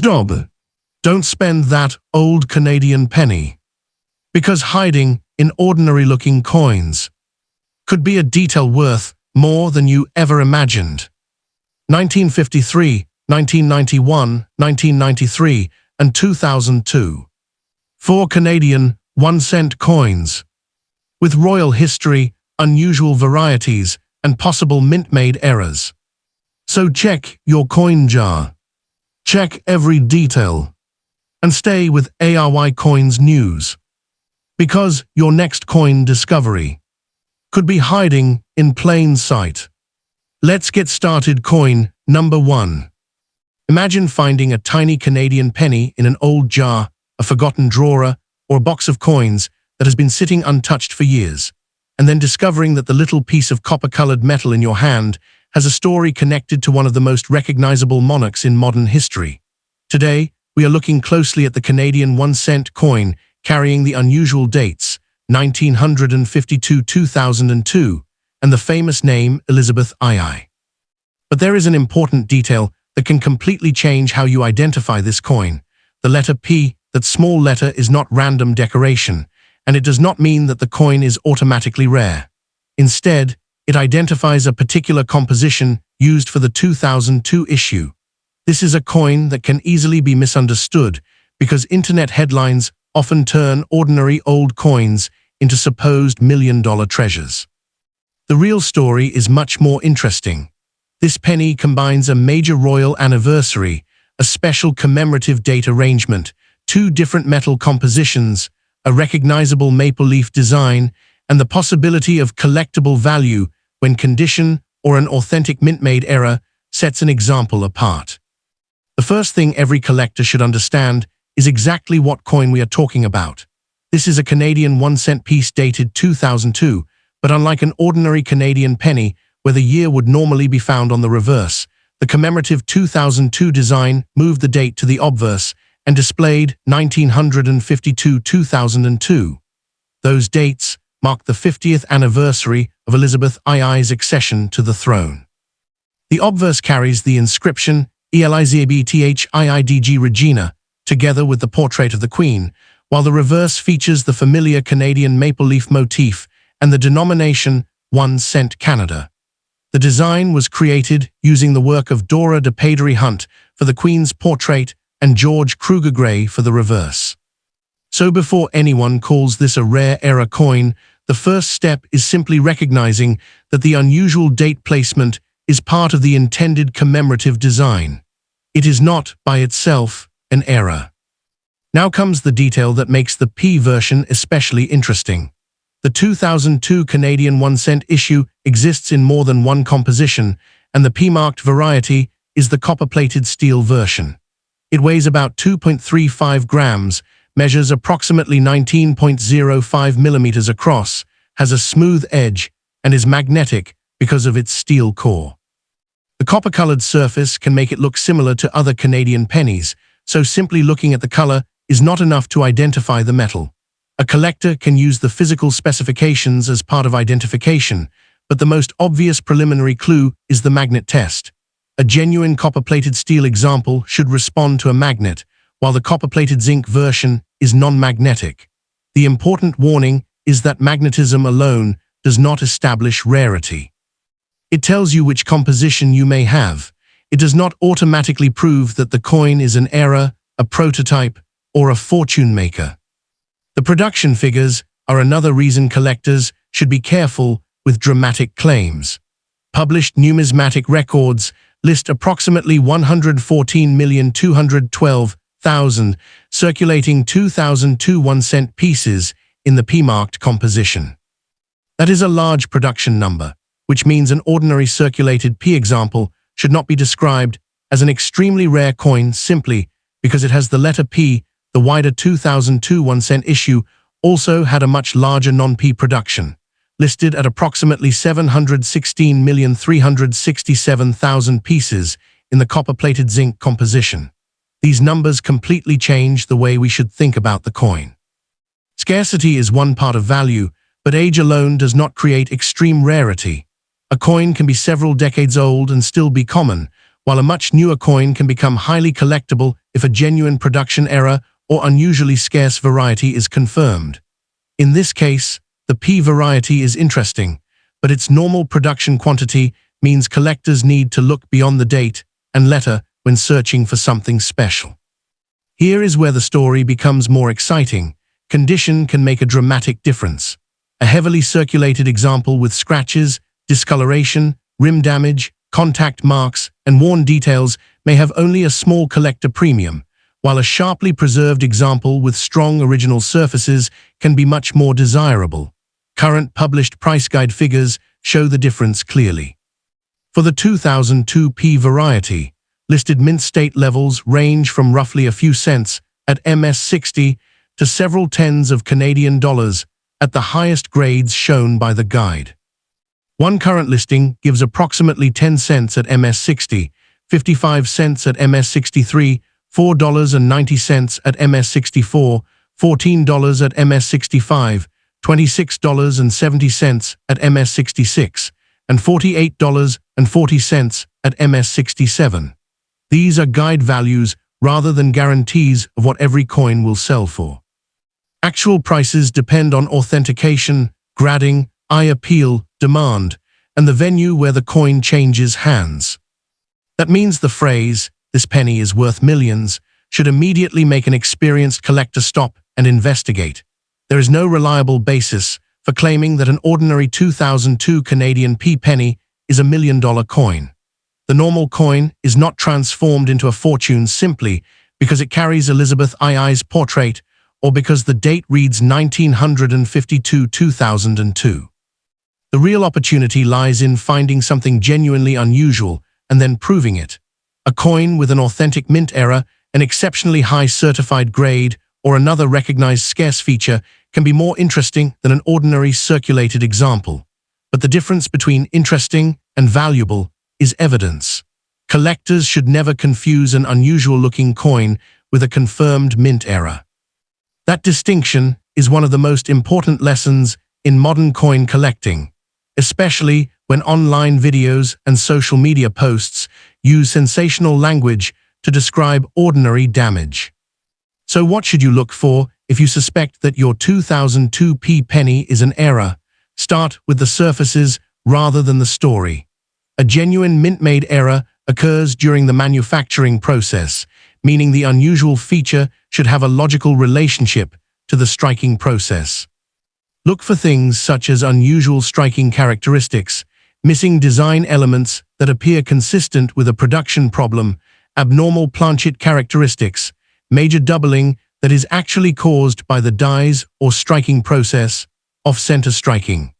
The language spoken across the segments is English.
Job. Don't spend that old Canadian penny. Because hiding in ordinary-looking coins could be a detail worth more than you ever imagined. 1953, 1991, 1993, and 2002. 4 Canadian 1-cent coins. With royal history, unusual varieties, and possible mint-made errors. So check your coin jar. Check every detail. And stay with ARY Coins News. Because your next coin discovery could be hiding in plain sight. Let's get started. Coin number 1. Imagine finding a tiny Canadian penny in an old jar, a forgotten drawer, or a box of coins that has been sitting untouched for years, and then discovering that the little piece of copper-colored metal in your hand has a story connected to one of the most recognizable monarchs in modern history. Today, we are looking closely at the Canadian 1-cent coin carrying the unusual dates 1952-2002 and the famous name Elizabeth II. But there is an important detail that can completely change how you identify this coin. The letter P, that small letter, is not random decoration, and it does not mean that the coin is automatically rare. Instead, it identifies a particular composition used for the 2002 issue. This is a coin that can easily be misunderstood because internet headlines often turn ordinary old coins into supposed million-dollar treasures. The real story is much more interesting. This penny combines a major royal anniversary, a special commemorative date arrangement, 2 different metal compositions, a recognizable maple leaf design, and the possibility of collectible value when condition or an authentic mint-made error sets an example apart. The first thing every collector should understand is exactly what coin we are talking about. This is a Canadian 1-cent piece dated 2002, but unlike an ordinary Canadian penny, where the year would normally be found on the reverse, the commemorative 2002 design moved the date to the obverse and displayed 1952-2002. Those dates mark the 50th anniversary of Elizabeth II's accession to the throne. The obverse carries the inscription Elizabeth Regina, together with the portrait of the Queen, while the reverse features the familiar Canadian maple leaf motif and the denomination 1 cent Canada. The design was created using the work of Dora de Padery Hunt for the Queen's portrait and George Kruger Gray for the reverse. So before anyone calls this a rare error coin, the first step is simply recognizing that the unusual date placement is part of the intended commemorative design. It is not, by itself, an error. Now comes the detail that makes the P version especially interesting. The 2002 Canadian 1-cent issue exists in more than one composition, and the P-marked variety is the copper-plated steel version. It weighs about 2.35 grams, measures approximately 19.05 millimeters across, has a smooth edge, and is magnetic because of its steel core. The copper-colored surface can make it look similar to other Canadian pennies, so simply looking at the color is not enough to identify the metal. A collector can use the physical specifications as part of identification, but the most obvious preliminary clue is the magnet test. A genuine copper-plated steel example should respond to a magnet, while the copper-plated zinc version is non-magnetic. The important warning is that magnetism alone does not establish rarity. It tells you which composition you may have. It does not automatically prove that the coin is an error, a prototype, or a fortune maker. The production figures are another reason collectors should be careful with dramatic claims. Published numismatic records list approximately 114,212,000 circulating 2002 1-cent pieces in the P-marked composition. That is a large production number, which means an ordinary circulated P example should not be described as an extremely rare coin simply because it has the letter P. The wider 2002 1-cent issue also had a much larger non-P production, listed at approximately 716,367,000 pieces in the copper-plated zinc composition. These numbers completely change the way we should think about the coin. Scarcity is one part of value, but age alone does not create extreme rarity. A coin can be several decades old and still be common, while a much newer coin can become highly collectible if a genuine production error or unusually scarce variety is confirmed. In this case, the P variety is interesting, but its normal production quantity means collectors need to look beyond the date and letter when searching for something special. Here is where the story becomes more exciting. Condition can make a dramatic difference. A heavily circulated example with scratches, discoloration, rim damage, contact marks, and worn details may have only a small collector premium, while a sharply preserved example with strong original surfaces can be much more desirable. Current published price guide figures show the difference clearly. For the 2002 P variety, listed mint state levels range from roughly a few cents at MS60 to several tens of Canadian dollars at the highest grades shown by the guide. One current listing gives approximately 10 cents at MS60, 55 cents at MS63, $4.90 at MS64, $14 at MS65, $26.70 at MS66, and $48.40 at MS67. These are guide values rather than guarantees of what every coin will sell for. Actual prices depend on authentication, grading, eye appeal, demand, and the venue where the coin changes hands. That means the phrase, "This penny is worth millions," should immediately make an experienced collector stop and investigate. There is no reliable basis for claiming that an ordinary 2002 Canadian P penny is a $1 million coin. The normal coin is not transformed into a fortune simply because it carries Elizabeth II's portrait or because the date reads 1952-2002. The real opportunity lies in finding something genuinely unusual and then proving it. A coin with an authentic mint error, an exceptionally high certified grade, or another recognized scarce feature can be more interesting than an ordinary circulated example. But the difference between interesting and valuable is evidence. Collectors should never confuse an unusual-looking coin with a confirmed mint error. That distinction is one of the most important lessons in modern coin collecting, especially when online videos and social media posts use sensational language to describe ordinary damage. So what should you look for if you suspect that your 2002 P penny is an error? Start with the surfaces rather than the story. A genuine mint-made error occurs during the manufacturing process, meaning the unusual feature should have a logical relationship to the striking process. Look for things such as unusual striking characteristics, missing design elements that appear consistent with a production problem, abnormal planchet characteristics, major doubling that is actually caused by the dies or striking process, off-center striking,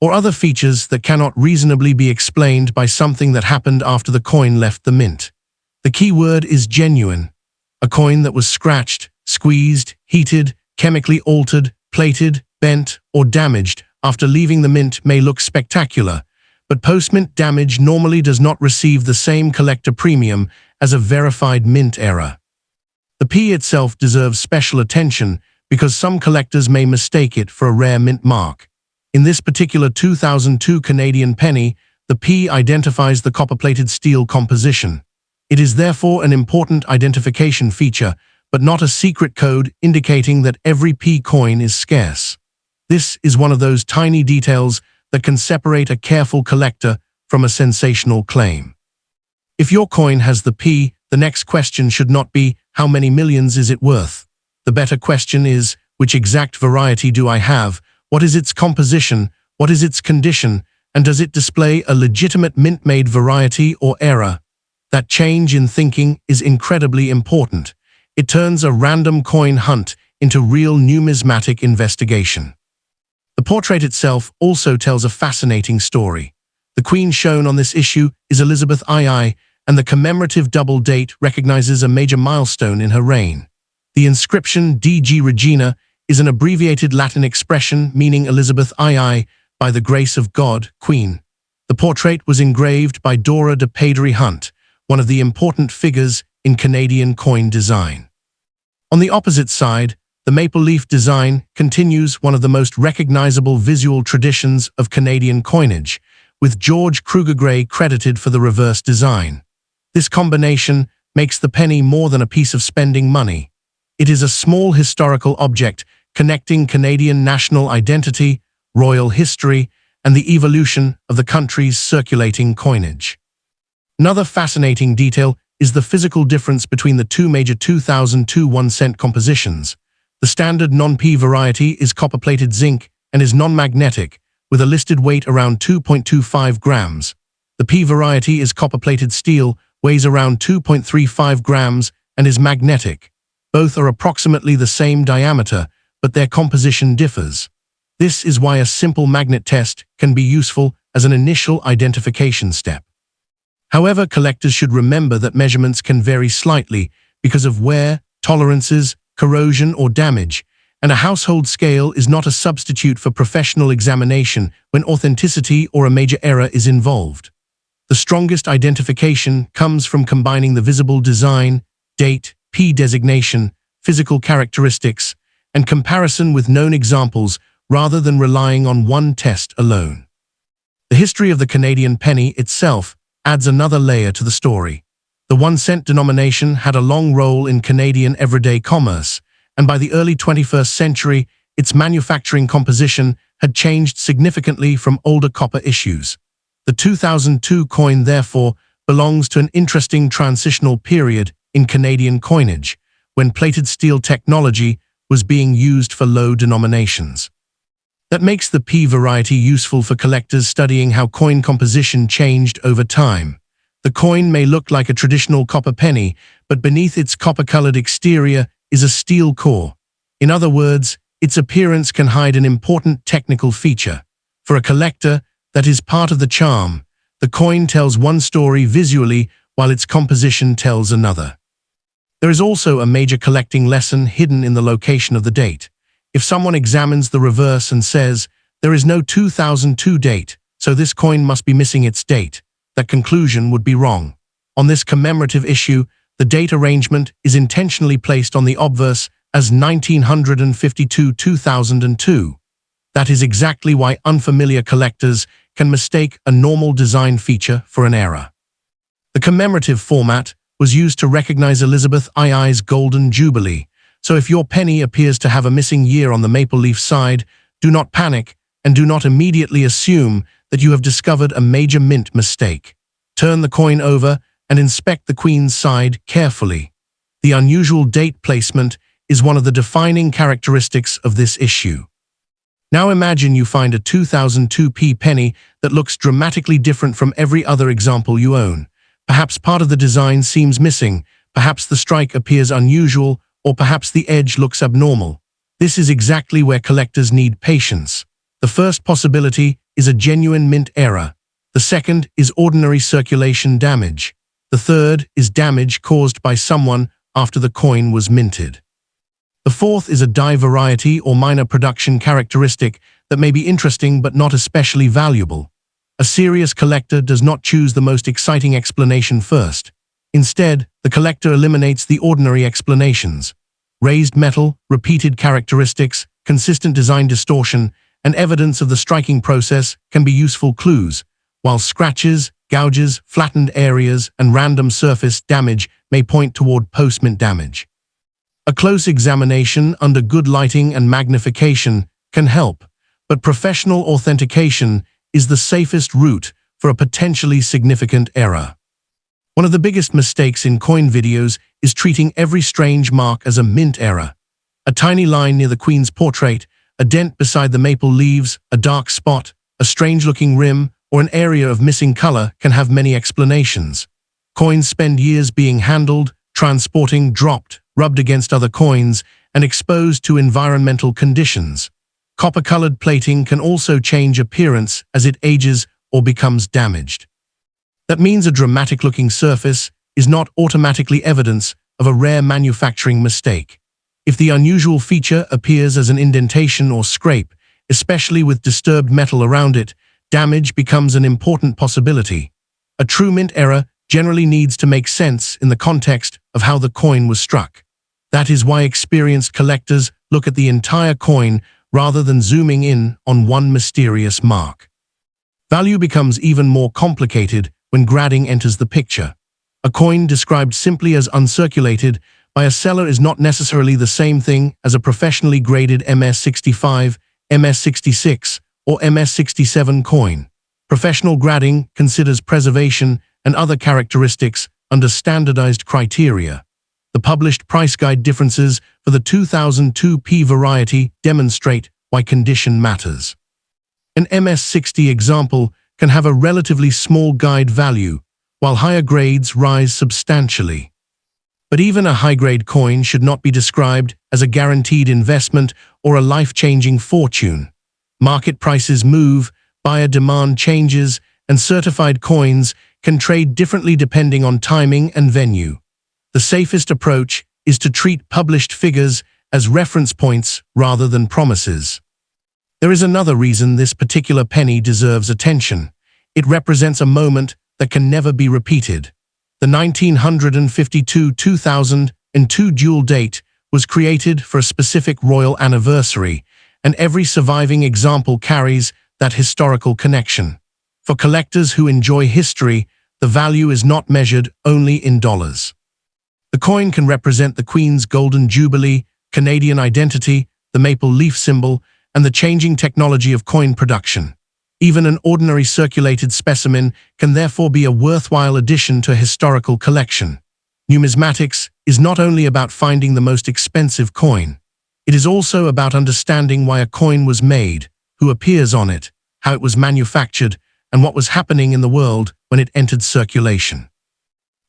or other features that cannot reasonably be explained by something that happened after the coin left the mint. The key word is genuine. A coin that was scratched, squeezed, heated, chemically altered, plated, bent, or damaged after leaving the mint may look spectacular, but post-mint damage normally does not receive the same collector premium as a verified mint error. The P itself deserves special attention because some collectors may mistake it for a rare mint mark. In this particular 2002 Canadian penny, the P identifies the copper-plated steel composition. It is therefore an important identification feature, but not a secret code indicating that every P coin is scarce. This is one of those tiny details that can separate a careful collector from a sensational claim. If your coin has the P, the next question should not be, how many millions is it worth? The better question is, which exact variety do I have? What is its composition? What is its condition? And does it display a legitimate mint-made variety or error? That change in thinking is incredibly important. It turns a random coin hunt into real numismatic investigation. The portrait itself also tells a fascinating story. The queen shown on this issue is Elizabeth II, and the commemorative double date recognizes a major milestone in her reign. The inscription DG Regina is an abbreviated Latin expression meaning Elizabeth II, by the grace of God, Queen. The portrait was engraved by Dora de Padery Hunt, one of the important figures in Canadian coin design. On the opposite side, the maple leaf design continues one of the most recognizable visual traditions of Canadian coinage, with George Kruger Gray credited for the reverse design. This combination makes the penny more than a piece of spending money. It is a small historical object connecting Canadian national identity, royal history, and the evolution of the country's circulating coinage. Another fascinating detail is the physical difference between the two major 2002 1-cent compositions. The standard non-P variety is copper-plated zinc and is non-magnetic, with a listed weight around 2.25 grams. The P variety is copper-plated steel, weighs around 2.35 grams, and is magnetic. Both are approximately the same diameter, but their composition differs. This is why a simple magnet test can be useful as an initial identification step. However, collectors should remember that measurements can vary slightly because of wear, tolerances, corrosion, or damage, and a household scale is not a substitute for professional examination when authenticity or a major error is involved. The strongest identification comes from combining the visible design, date, P designation, physical characteristics, and comparison with known examples rather than relying on one test alone. The history of the Canadian penny itself adds another layer to the story. The 1-cent denomination had a long role in Canadian everyday commerce, and by the early 21st century, its manufacturing composition had changed significantly from older copper issues. The 2002 coin, therefore, belongs to an interesting transitional period in Canadian coinage, when plated steel technology was being used for low denominations. That makes the P variety useful for collectors studying how coin composition changed over time. The coin may look like a traditional copper penny, but beneath its copper-colored exterior is a steel core. In other words, its appearance can hide an important technical feature. For a collector, that is part of the charm. The coin tells one story visually while its composition tells another. There is also a major collecting lesson hidden in the location of the date. If someone examines the reverse and says, "There is no 2002 date, so this coin must be missing its date," that conclusion would be wrong. On this commemorative issue, the date arrangement is intentionally placed on the obverse as 1952-2002. That is exactly why unfamiliar collectors can mistake a normal design feature for an error. The commemorative format was used to recognize Elizabeth II's Golden Jubilee, so if your penny appears to have a missing year on the maple leaf side, do not panic and do not immediately assume that you have discovered a major mint mistake. Turn the coin over and inspect the Queen's side carefully. The unusual date placement is one of the defining characteristics of this issue. Now imagine you find a 2002 penny that looks dramatically different from every other example you own. Perhaps part of the design seems missing, perhaps the strike appears unusual, or perhaps the edge looks abnormal. This is exactly where collectors need patience. The first possibility is a genuine mint error. The second is ordinary circulation damage. The third is damage caused by someone after the coin was minted. The fourth is a die variety or minor production characteristic that may be interesting but not especially valuable. A serious collector does not choose the most exciting explanation first. Instead, the collector eliminates the ordinary explanations. Raised metal, repeated characteristics, consistent design distortion, and evidence of the striking process can be useful clues, while scratches, gouges, flattened areas, and random surface damage may point toward post-mint damage. A close examination under good lighting and magnification can help, but professional authentication is the safest route for a potentially significant error. One of the biggest mistakes in coin videos is treating every strange mark as a mint error. A tiny line near the Queen's portrait, a dent beside the maple leaves, a dark spot, a strange-looking rim, or an area of missing color can have many explanations. Coins spend years being handled, transporting, dropped, rubbed against other coins, and exposed to environmental conditions. Copper-colored plating can also change appearance as it ages or becomes damaged. That means a dramatic-looking surface is not automatically evidence of a rare manufacturing mistake. If the unusual feature appears as an indentation or scrape, especially with disturbed metal around it, damage becomes an important possibility. A true mint error generally needs to make sense in the context of how the coin was struck. That is why experienced collectors look at the entire coin rather than zooming in on one mysterious mark. Value becomes even more complicated when grading enters the picture. A coin described simply as uncirculated by a seller is not necessarily the same thing as a professionally graded MS-65, MS-66, or MS-67 coin. Professional grading considers preservation and other characteristics under standardized criteria. The published price guide differences for the 2002 P variety demonstrate why condition matters. An MS-60 example can have a relatively small guide value, while higher grades rise substantially. But even a high-grade coin should not be described as a guaranteed investment or a life-changing fortune. Market prices move, buyer demand changes, and certified coins can trade differently depending on timing and venue. The safest approach is to treat published figures as reference points rather than promises. There is another reason this particular penny deserves attention. It represents a moment that can never be repeated. The 1952-2002 dual date was created for a specific royal anniversary, and every surviving example carries that historical connection. For collectors who enjoy history, the value is not measured only in dollars. The coin can represent the Queen's Golden Jubilee, Canadian identity, the maple leaf symbol, and the changing technology of coin production. Even an ordinary circulated specimen can therefore be a worthwhile addition to a historical collection. Numismatics is not only about finding the most expensive coin. It is also about understanding why a coin was made, who appears on it, how it was manufactured, and what was happening in the world when it entered circulation.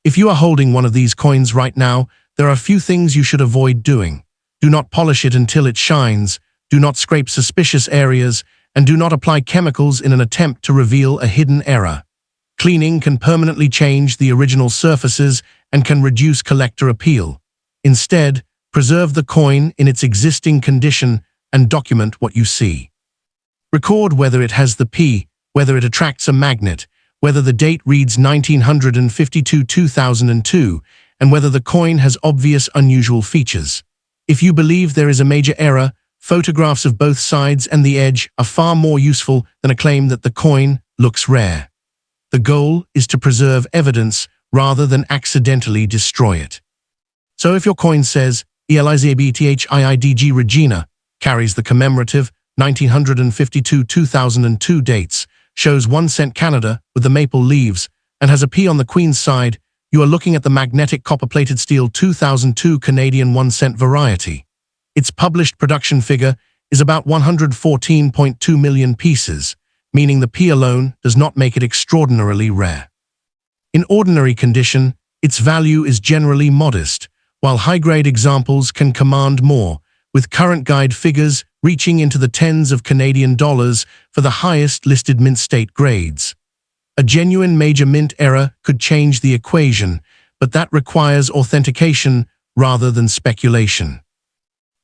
If you are holding one of these coins right now, there are a few things you should avoid doing. Do not polish it until it shines, do not scrape suspicious areas, and do not apply chemicals in an attempt to reveal a hidden error. Cleaning can permanently change the original surfaces and can reduce collector appeal. Instead, preserve the coin in its existing condition and document what you see. Record whether it has the P, whether it attracts a magnet, whether the date reads 1952-2002, and whether the coin has obvious unusual features. If you believe there is a major error, photographs of both sides and the edge are far more useful than a claim that the coin looks rare. The goal is to preserve evidence rather than accidentally destroy it. So if your coin says ELIZABTHIIDG Regina, carries the commemorative 1952-2002 dates, shows 1 cent Canada with the maple leaves, and has a P on the Queen's side, you are looking at the magnetic copper-plated steel 2002 Canadian 1 cent variety. Its published production figure is about 114.2 million pieces, meaning the P alone does not make it extraordinarily rare. In ordinary condition, its value is generally modest, while high-grade examples can command more, with current guide figures reaching into the tens of Canadian dollars for the highest listed mint state grades. A genuine major mint error could change the equation, but that requires authentication rather than speculation.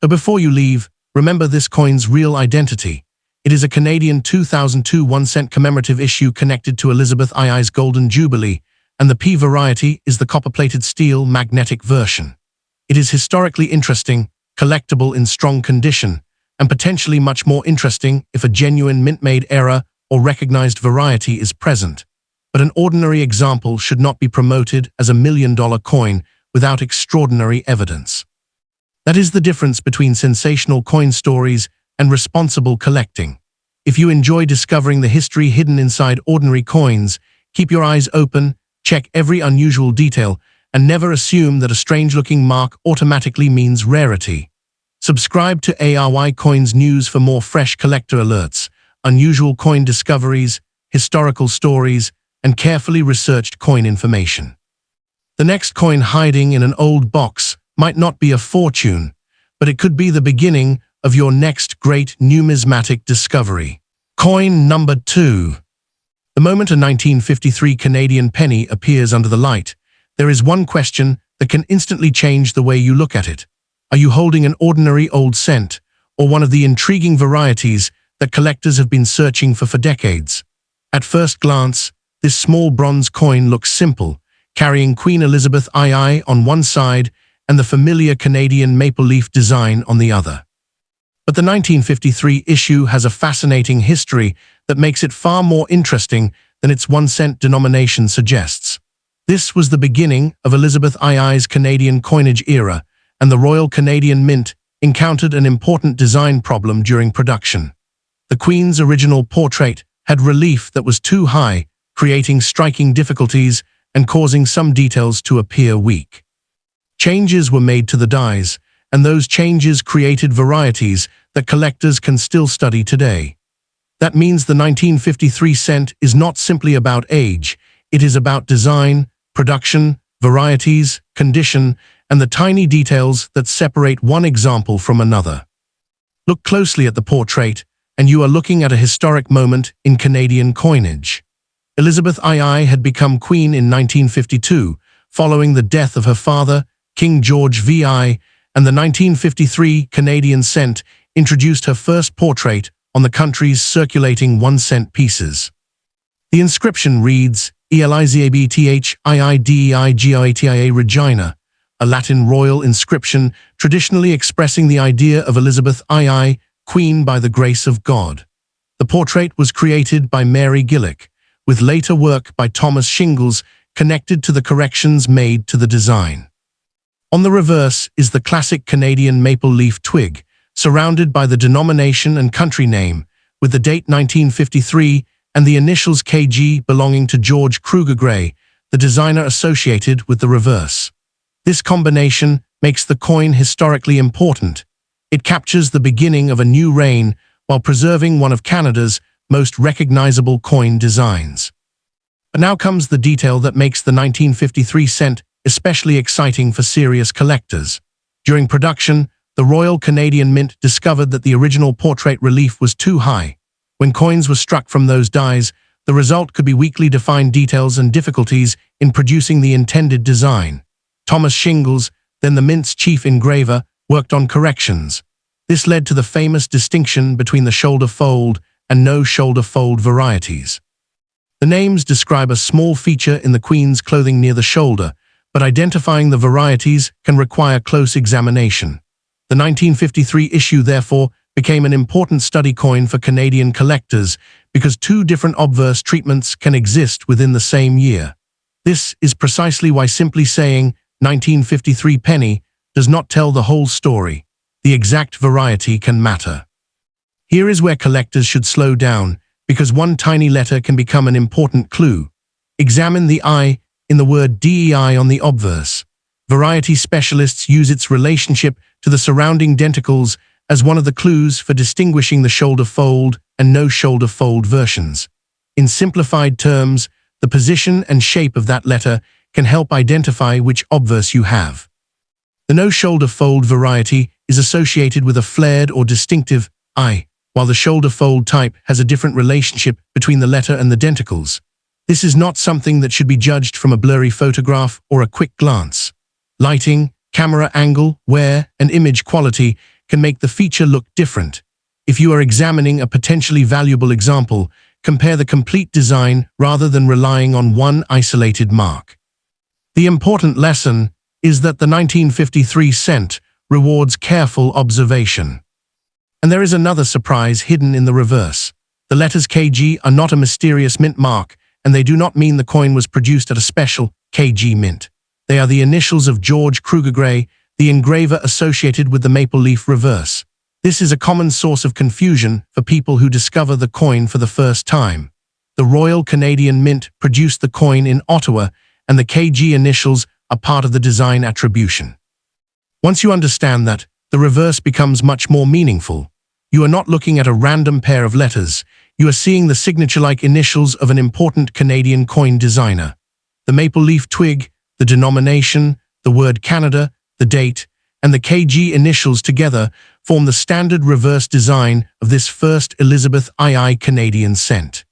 But before you leave, remember this coin's real identity. It is a Canadian 2002 1 cent commemorative issue connected to Elizabeth II's Golden Jubilee, and the P variety is the copper-plated steel magnetic version. It is historically interesting, collectible in strong condition, and potentially much more interesting if a genuine mint-made error or recognized variety is present. But an ordinary example should not be promoted as a $1 million coin without extraordinary evidence. That is the difference between sensational coin stories and responsible collecting. If you enjoy discovering the history hidden inside ordinary coins, keep your eyes open, check every unusual detail, and never assume that a strange-looking mark automatically means rarity. Subscribe to ARY Coins News for more fresh collector alerts, unusual coin discoveries, historical stories, and carefully researched coin information. The next coin hiding in an old box might not be a fortune, but it could be the beginning of your next great numismatic discovery. Coin number 2. The moment a 1953 Canadian penny appears under the light, there is one question that can instantly change the way you look at it. Are you holding an ordinary old cent, or one of the intriguing varieties that collectors have been searching for decades? At first glance, this small bronze coin looks simple, carrying Queen Elizabeth II on one side and the familiar Canadian maple leaf design on the other. But the 1953 issue has a fascinating history that makes it far more interesting than its 1 cent denomination suggests. This was the beginning of Elizabeth II's Canadian coinage era, and the Royal Canadian Mint encountered an important design problem during production. The Queen's original portrait had relief that was too high, creating striking difficulties and causing some details to appear weak. Changes were made to the dies, and those changes created varieties that collectors can still study today. That means the 1953 cent is not simply about age, it is about design, production, varieties, condition, and the tiny details that separate one example from another. Look closely at the portrait, and you are looking at a historic moment in Canadian coinage. Elizabeth II had become queen in 1952, following the death of her father, King George VI, and the 1953 Canadian cent introduced her first portrait on the country's circulating 1-cent pieces. The inscription reads, Elizabethiiigiitia Regina, a Latin royal inscription traditionally expressing the idea of Elizabeth II, Queen by the grace of God. The portrait was created by Mary Gillick, with later work by Thomas Shingles connected to the corrections made to the design. On the reverse is the classic Canadian maple leaf twig, surrounded by the denomination and country name, with the date 1953 and the initials KG belonging to George Kruger Gray, the designer associated with the reverse. This combination makes the coin historically important. It captures the beginning of a new reign while preserving one of Canada's most recognizable coin designs. But now comes the detail that makes the 1953 cent especially exciting for serious collectors. During production, the Royal Canadian Mint discovered that the original portrait relief was too high. When coins were struck from those dies, the result could be weakly defined details and difficulties in producing the intended design. Thomas Shingles, then the Mint's chief engraver, worked on corrections. This led to the famous distinction between the shoulder fold and no shoulder fold varieties. The names describe a small feature in the Queen's clothing near the shoulder, but identifying the varieties can require close examination. The 1953 issue, therefore, became an important study coin for Canadian collectors because two different obverse treatments can exist within the same year. This is precisely why simply saying 1953 penny does not tell the whole story. The exact variety can matter. Here is where collectors should slow down, because one tiny letter can become an important clue. Examine the I in the word DEI on the obverse. Variety specialists use its relationship to the surrounding denticles as one of the clues for distinguishing the shoulder fold and no shoulder fold versions. In simplified terms, the position and shape of that letter can help identify which obverse you have. The no shoulder fold variety is associated with a flared or distinctive I, while the shoulder fold type has a different relationship between the letter and the denticles. This is not something that should be judged from a blurry photograph or a quick glance. Lighting, camera angle, wear, and image quality can make the feature look different. If you are examining a potentially valuable example, compare the complete design rather than relying on one isolated mark. The important lesson is that the 1953 cent rewards careful observation. And there is another surprise hidden in the reverse. The letters KG are not a mysterious mint mark, and they do not mean the coin was produced at a special KG mint. They are the initials of George Kruger Gray, the engraver associated with the maple leaf reverse. This is a common source of confusion for people who discover the coin for the first time. The Royal Canadian Mint produced the coin in Ottawa, and the KG initials are part of the design attribution. Once you understand that, the reverse becomes much more meaningful. You are not looking at a random pair of letters. You are seeing the signature-like initials of an important Canadian coin designer. The maple leaf twig, the denomination, the word Canada, the date, and the KG initials together form the standard reverse design of this first Elizabeth II Canadian cent.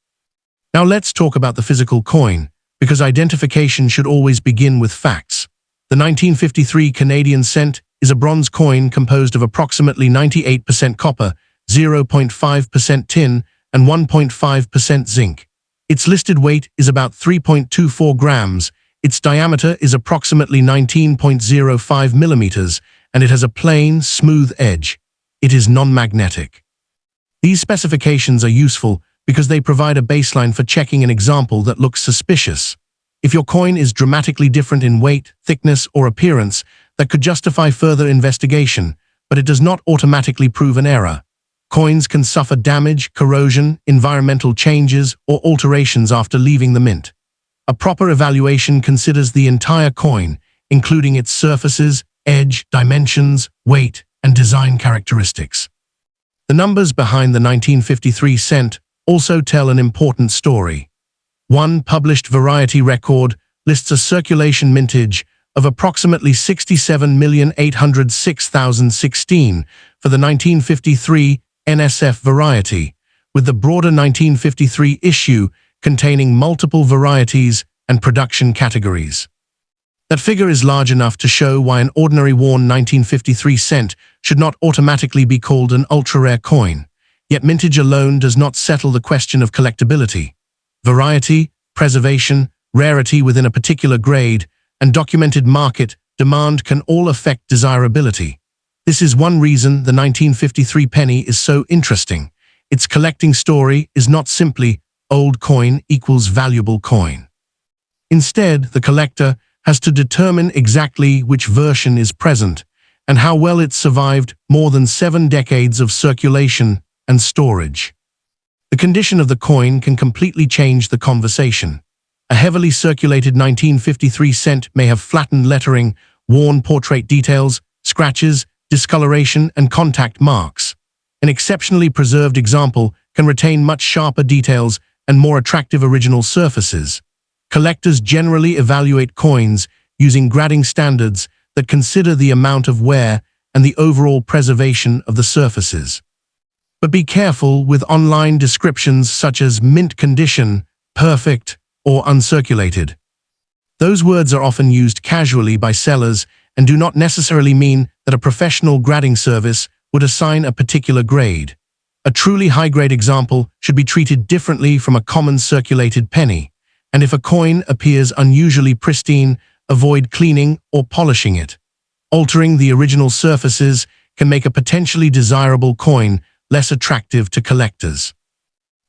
Now let's talk about the physical coin, because identification should always begin with facts. The 1953 Canadian cent is a bronze coin composed of approximately 98% copper, 0.5% tin, and 1.5% zinc. Its listed weight is about 3.24 grams, its diameter is approximately 19.05 millimeters, and it has a plain, smooth edge. It is non-magnetic. These specifications are useful because they provide a baseline for checking an example that looks suspicious. If your coin is dramatically different in weight, thickness, or appearance, that could justify further investigation, but it does not automatically prove an error. Coins can suffer damage, corrosion, environmental changes, or alterations after leaving the mint. A proper evaluation considers the entire coin, including its surfaces, edge, dimensions, weight, and design characteristics. The numbers behind the 1953 cent also tell an important story. One published Variety record lists a circulation mintage of approximately 67,806,016 for the 1953 NSF variety, with the broader 1953 issue containing multiple varieties and production categories. That figure is large enough to show why an ordinary worn 1953 cent should not automatically be called an ultra-rare coin, yet mintage alone does not settle the question of collectability. Variety, preservation, rarity within a particular grade, and documented market demand can all affect desirability. This is one reason the 1953 penny is so interesting. Its collecting story is not simply old coin equals valuable coin. Instead, the collector has to determine exactly which version is present and how well it survived more than 7 decades of circulation and storage. The condition of the coin can completely change the conversation. A heavily circulated 1953 cent may have flattened lettering, worn portrait details, scratches, discoloration, and contact marks. An exceptionally preserved example can retain much sharper details and more attractive original surfaces. Collectors generally evaluate coins using grading standards that consider the amount of wear and the overall preservation of the surfaces. But be careful with online descriptions such as mint condition, perfect, or uncirculated. Those words are often used casually by sellers and do not necessarily mean that a professional grading service would assign a particular grade. A truly high-grade example should be treated differently from a common circulated penny, and if a coin appears unusually pristine, avoid cleaning or polishing it. Altering the original surfaces can make a potentially desirable coin less attractive to collectors.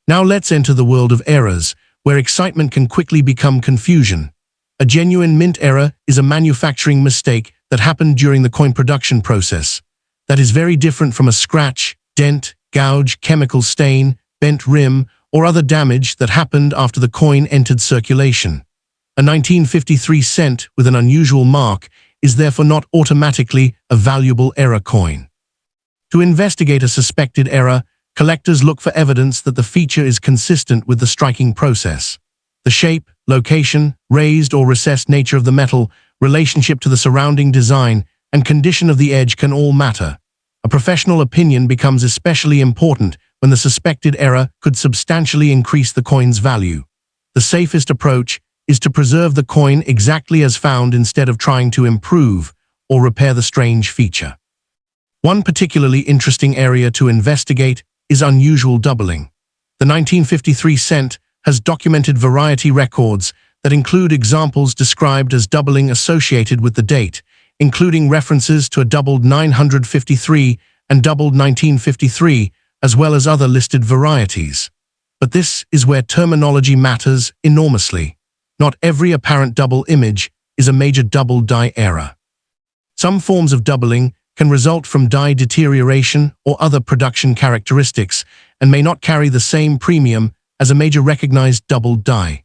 Now let's enter the world of errors, where excitement can quickly become confusion. A genuine mint error is a manufacturing mistake that happened during the coin production process. That is very different from a scratch, dent, gouge, chemical stain, bent rim, or other damage that happened after the coin entered circulation. A 1953 cent with an unusual mark is therefore not automatically a valuable error coin. To investigate a suspected error, collectors look for evidence that the feature is consistent with the striking process. The shape, location, raised or recessed nature of the metal, relationship to the surrounding design, and condition of the edge can all matter. A professional opinion becomes especially important when the suspected error could substantially increase the coin's value. The safest approach is to preserve the coin exactly as found instead of trying to improve or repair the strange feature. One particularly interesting area to investigate is unusual doubling. The 1953 cent has documented variety records that include examples described as doubling associated with the date, including references to a doubled 953 and doubled 1953, as well as other listed varieties. But this is where terminology matters enormously. Not every apparent double image is a major double die error. Some forms of doubling can result from die deterioration or other production characteristics and may not carry the same premium as a major recognized double die.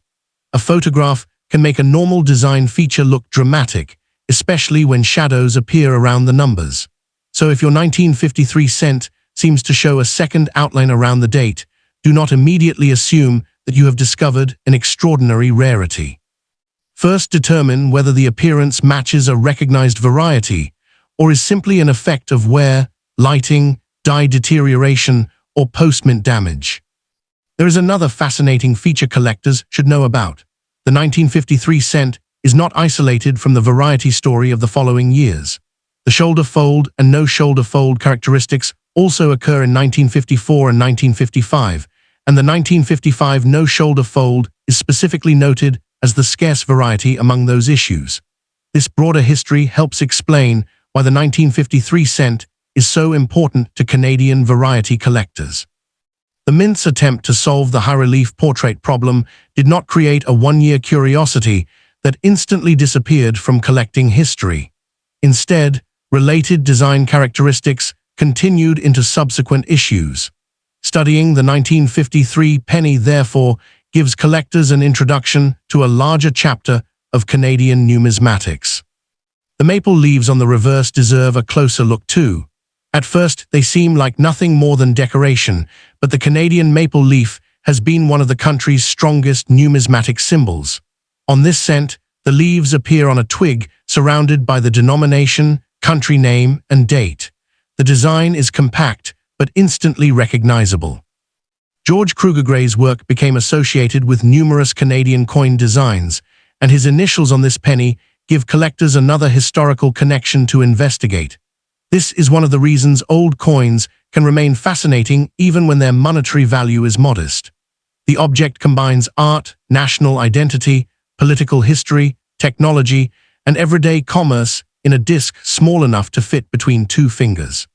A photograph can make a normal design feature look dramatic, especially when shadows appear around the numbers. So if your 1953 cent seems to show a second outline around the date, do not immediately assume that you have discovered an extraordinary rarity. First, determine whether the appearance matches a recognized variety or is simply an effect of wear, lighting, die deterioration, or post-mint damage. There is another fascinating feature collectors should know about. The 1953 cent is not isolated from the variety story of the following years. The shoulder fold and no shoulder fold characteristics also occur in 1954 and 1955, and the 1955 no shoulder fold is specifically noted as the scarce variety among those issues. This broader history helps explain why the 1953 cent is so important to Canadian variety collectors. The mint's attempt to solve the high-relief portrait problem did not create a one-year curiosity, that instantly disappeared from collecting history. Instead, related design characteristics continued into subsequent issues. Studying the 1953 penny, therefore, gives collectors an introduction to a larger chapter of Canadian numismatics. The maple leaves on the reverse deserve a closer look too. At first, they seem like nothing more than decoration, but the Canadian maple leaf has been one of the country's strongest numismatic symbols. On this cent, the leaves appear on a twig surrounded by the denomination, country name, and date. The design is compact, but instantly recognizable. George Kruger Gray's work became associated with numerous Canadian coin designs, and his initials on this penny give collectors another historical connection to investigate. This is one of the reasons old coins can remain fascinating even when their monetary value is modest. The object combines art, national identity, political history, technology, and everyday commerce in a disc small enough to fit between two fingers.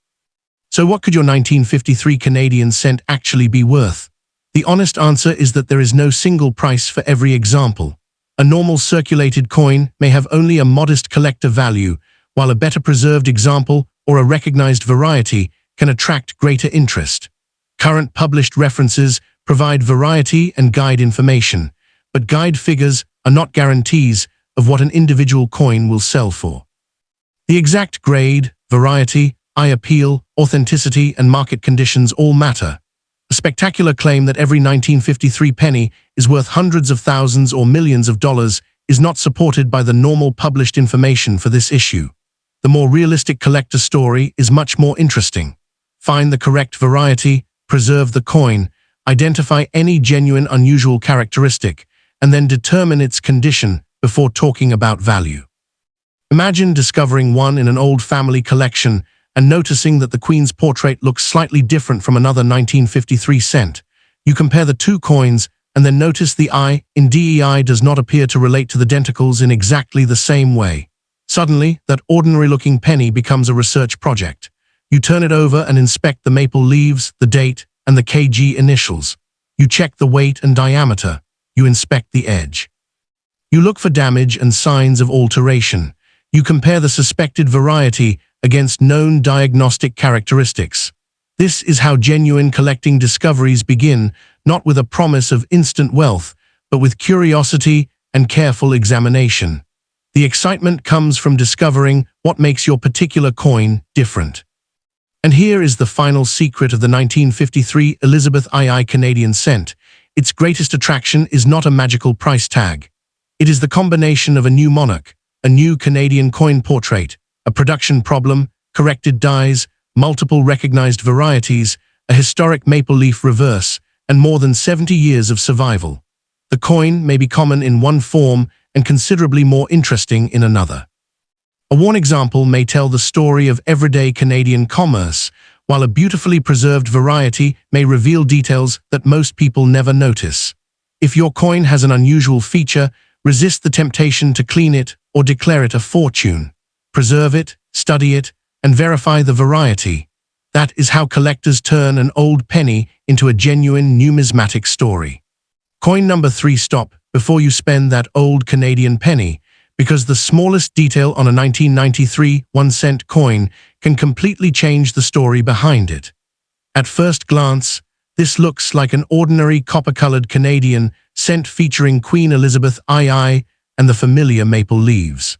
So what could your 1953 Canadian cent actually be worth? The honest answer is that there is no single price for every example. A normal circulated coin may have only a modest collector value, while a better preserved example or a recognized variety can attract greater interest. Current published references provide variety and guide information, but guide figures are not guarantees of what an individual coin will sell for. The exact grade, variety, eye appeal, authenticity, and market conditions all matter. A spectacular claim that every 1953 penny is worth hundreds of thousands or millions of dollars is not supported by the normal published information for this issue. The more realistic collector story is much more interesting. Find the correct variety, preserve the coin, identify any genuine unusual characteristic, and then determine its condition before talking about value. Imagine discovering one in an old family collection and noticing that the Queen's portrait looks slightly different from another 1953 cent. You compare the two coins and then notice the I in DEI does not appear to relate to the denticles in exactly the same way. Suddenly, that ordinary-looking penny becomes a research project. You turn it over and inspect the maple leaves, the date, and the KG initials. You check the weight and diameter. You inspect the edge. You look for damage and signs of alteration. You compare the suspected variety against known diagnostic characteristics. This is how genuine collecting discoveries begin, not with a promise of instant wealth, but with curiosity and careful examination. The excitement comes from discovering what makes your particular coin different. And here is the final secret of the 1953 Elizabeth II Canadian cent. Its greatest attraction is not a magical price tag. It is the combination of a new monarch, a new Canadian coin portrait, a production problem, corrected dies, multiple recognized varieties, a historic maple leaf reverse, and more than 70 years of survival. The coin may be common in one form and considerably more interesting in another. A worn example may tell the story of everyday Canadian commerce, while a beautifully preserved variety may reveal details that most people never notice. If your coin has an unusual feature, resist the temptation to clean it or declare it a fortune. Preserve it, study it, and verify the variety. That is how collectors turn an old penny into a genuine numismatic story. Coin number 3. Stop before you spend that old Canadian penny, because the smallest detail on a 1993 1-cent coin can completely change the story behind it. At first glance, this looks like an ordinary copper-colored Canadian cent featuring Queen Elizabeth II and the familiar maple leaves.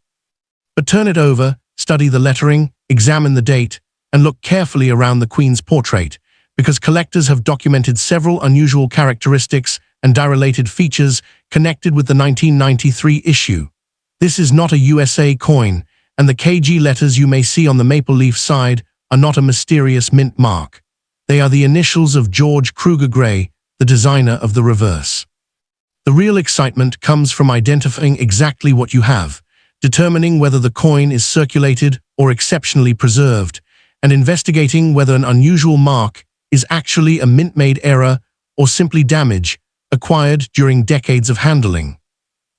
But turn it over, study the lettering, examine the date, and look carefully around the Queen's portrait, because collectors have documented several unusual characteristics and direlated features connected with the 1993 issue. This is not a USA coin, and the KG letters you may see on the maple leaf side are not a mysterious mint mark. They are the initials of George Kruger Gray, the designer of the reverse. The real excitement comes from identifying exactly what you have, determining whether the coin is circulated or exceptionally preserved, and investigating whether an unusual mark is actually a mint-made error or simply damage acquired during decades of handling.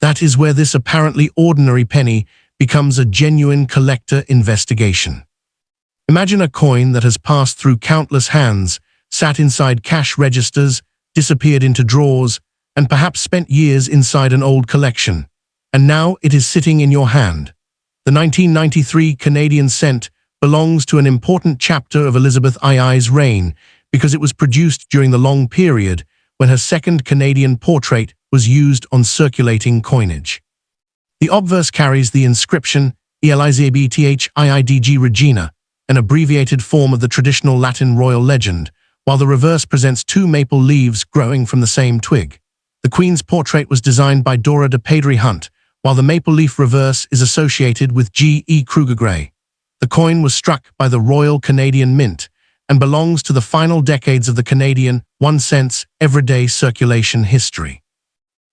That is where this apparently ordinary penny becomes a genuine collector investigation. Imagine a coin that has passed through countless hands, sat inside cash registers, disappeared into drawers, and perhaps spent years inside an old collection. and now it is sitting in your hand. The 1993 Canadian cent belongs to an important chapter of Elizabeth II's reign because it was produced during the long period when her second Canadian portrait was used on circulating coinage. The obverse carries the inscription Elizabeth Regina, an abbreviated form of the traditional Latin royal legend, while the reverse presents two maple leaves growing from the same twig. The Queen's portrait was designed by Dora de Padery Hunt, while the maple leaf reverse is associated with G.E. Kruger Gray. The coin was struck by the Royal Canadian Mint and belongs to the final decades of the Canadian 1 cent's everyday circulation history.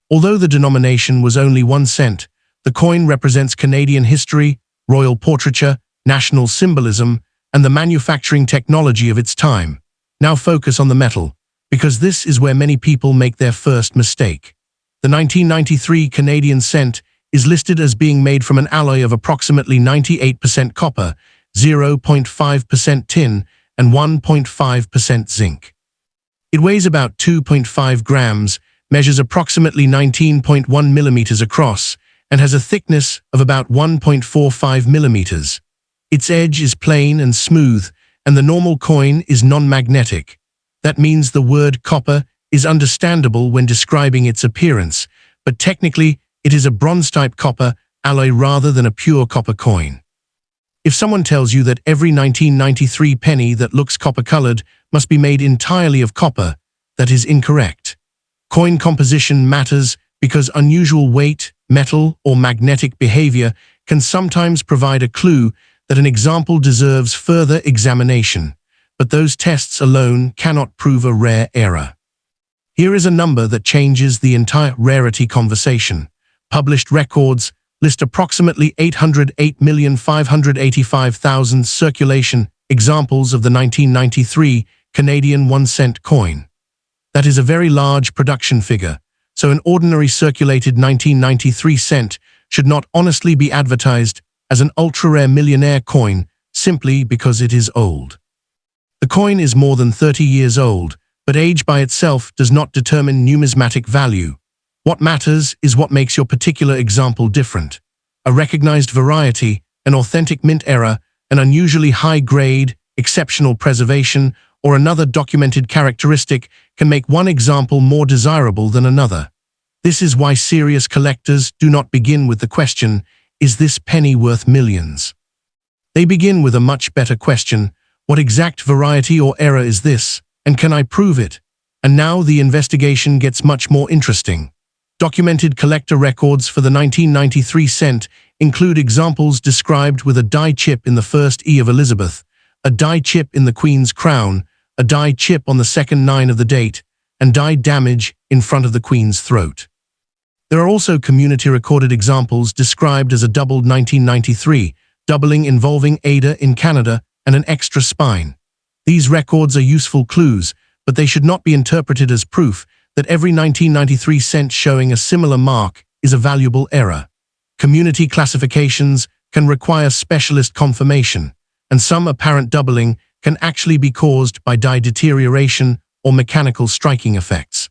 Although the denomination was only 1 cent, the coin represents Canadian history, royal portraiture, national symbolism, and the manufacturing technology of its time. Now focus on the metal, because this is where many people make their first mistake. The 1993 Canadian cent is listed as being made from an alloy of approximately 98% copper, 0.5% tin, and 1.5% zinc. It weighs about 2.5 grams, measures approximately 19.1 millimeters across, and has a thickness of about 1.45 millimeters. Its edge is plain and smooth, and the normal coin is non-magnetic. That means the word copper is understandable when describing its appearance, but technically it is a bronze-type copper alloy rather than a pure copper coin. If someone tells you that every 1993 penny that looks copper-colored must be made entirely of copper, that is incorrect. Coin composition matters because unusual weight, metal, or magnetic behavior can sometimes provide a clue that an example deserves further examination, but those tests alone cannot prove a rare error. Here is a number that changes the entire rarity conversation. Published records list approximately 808,585,000 circulation examples of the 1993 Canadian 1 cent coin. That is a very large production figure, so an ordinary circulated 1993 cent should not honestly be advertised as an ultra-rare millionaire coin simply because it is old. The coin is more than 30 years old, but age by itself does not determine numismatic value. What matters is what makes your particular example different. A recognized variety, an authentic mint era, an unusually high grade, exceptional preservation, or another documented characteristic can make one example more desirable than another. This is why serious collectors do not begin with the question, "Is this penny worth millions?" They begin with a much better question, "What exact variety or era is this, and can I prove it?" And now the investigation gets much more interesting. Documented collector records for the 1993 cent include examples described with a die chip in the first E of Elizabeth, a die chip in the Queen's crown, a die chip on the second 9 of the date, and die damage in front of the Queen's throat. There are also community-recorded examples described as a doubled 1993, doubling involving Ada in Canada and an extra spine. These records are useful clues, but they should not be interpreted as proof that every 1993 cent showing a similar mark is a valuable error. Community classifications can require specialist confirmation, and some apparent doubling can actually be caused by die deterioration or mechanical striking effects.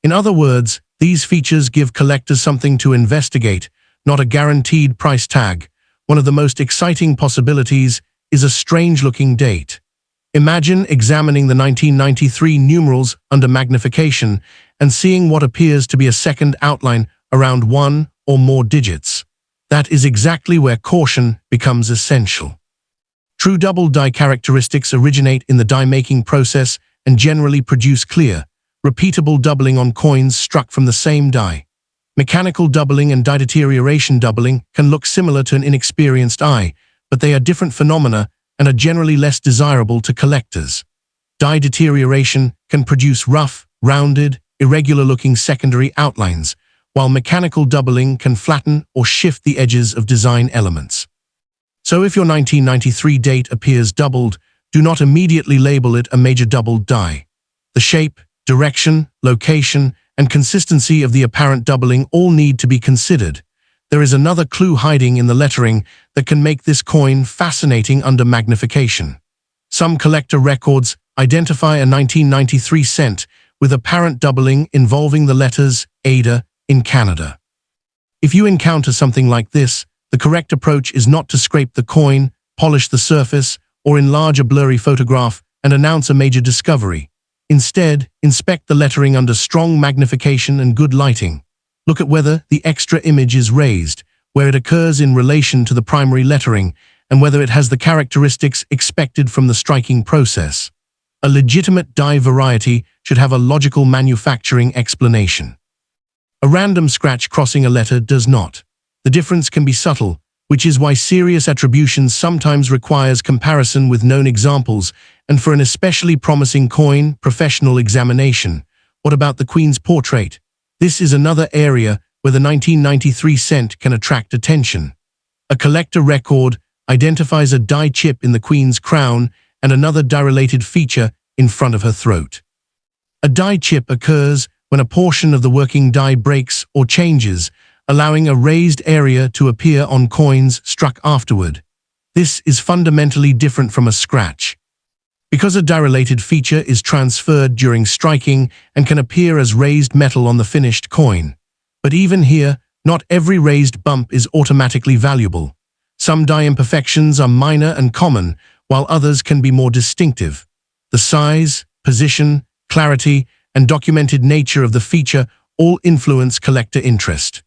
In other words, these features give collectors something to investigate, not a guaranteed price tag. One of the most exciting possibilities is a strange-looking date. Imagine examining the 1993 numerals under magnification and seeing what appears to be a second outline around one or more digits. That is exactly where caution becomes essential. True double die characteristics originate in the die-making process and generally produce clear, repeatable doubling on coins struck from the same die. Mechanical doubling and die deterioration doubling can look similar to an inexperienced eye, but they are different phenomena and are generally less desirable to collectors. Die deterioration can produce rough, rounded, irregular-looking secondary outlines, while mechanical doubling can flatten or shift the edges of design elements. So if your 1993 date appears doubled, do not immediately label it a major doubled die. The shape, direction, location, and consistency of the apparent doubling all need to be considered. There is another clue hiding in the lettering that can make this coin fascinating under magnification. Some collector records identify a 1993 cent with apparent doubling involving the letters Ada in Canada. If you encounter something like this, the correct approach is not to scrape the coin, polish the surface, or enlarge a blurry photograph and announce a major discovery. Instead, inspect the lettering under strong magnification and good lighting. Look at whether the extra image is raised, where it occurs in relation to the primary lettering, and whether it has the characteristics expected from the striking process. A legitimate die variety should have a logical manufacturing explanation. A random scratch crossing a letter does not. The difference can be subtle, which is why serious attribution sometimes requires comparison with known examples, and for an especially promising coin, professional examination. What about the Queen's portrait? This is another area where the 1993 cent can attract attention. A collector record identifies a die chip in the Queen's crown and another die-related feature in front of her throat. A die chip occurs when a portion of the working die breaks or changes, allowing a raised area to appear on coins struck afterward. This is fundamentally different from a scratch. Because a die-related feature is transferred during striking and can appear as raised metal on the finished coin. But even here, not every raised bump is automatically valuable. Some die imperfections are minor and common, while others can be more distinctive. The size, position, clarity, and documented nature of the feature all influence collector interest.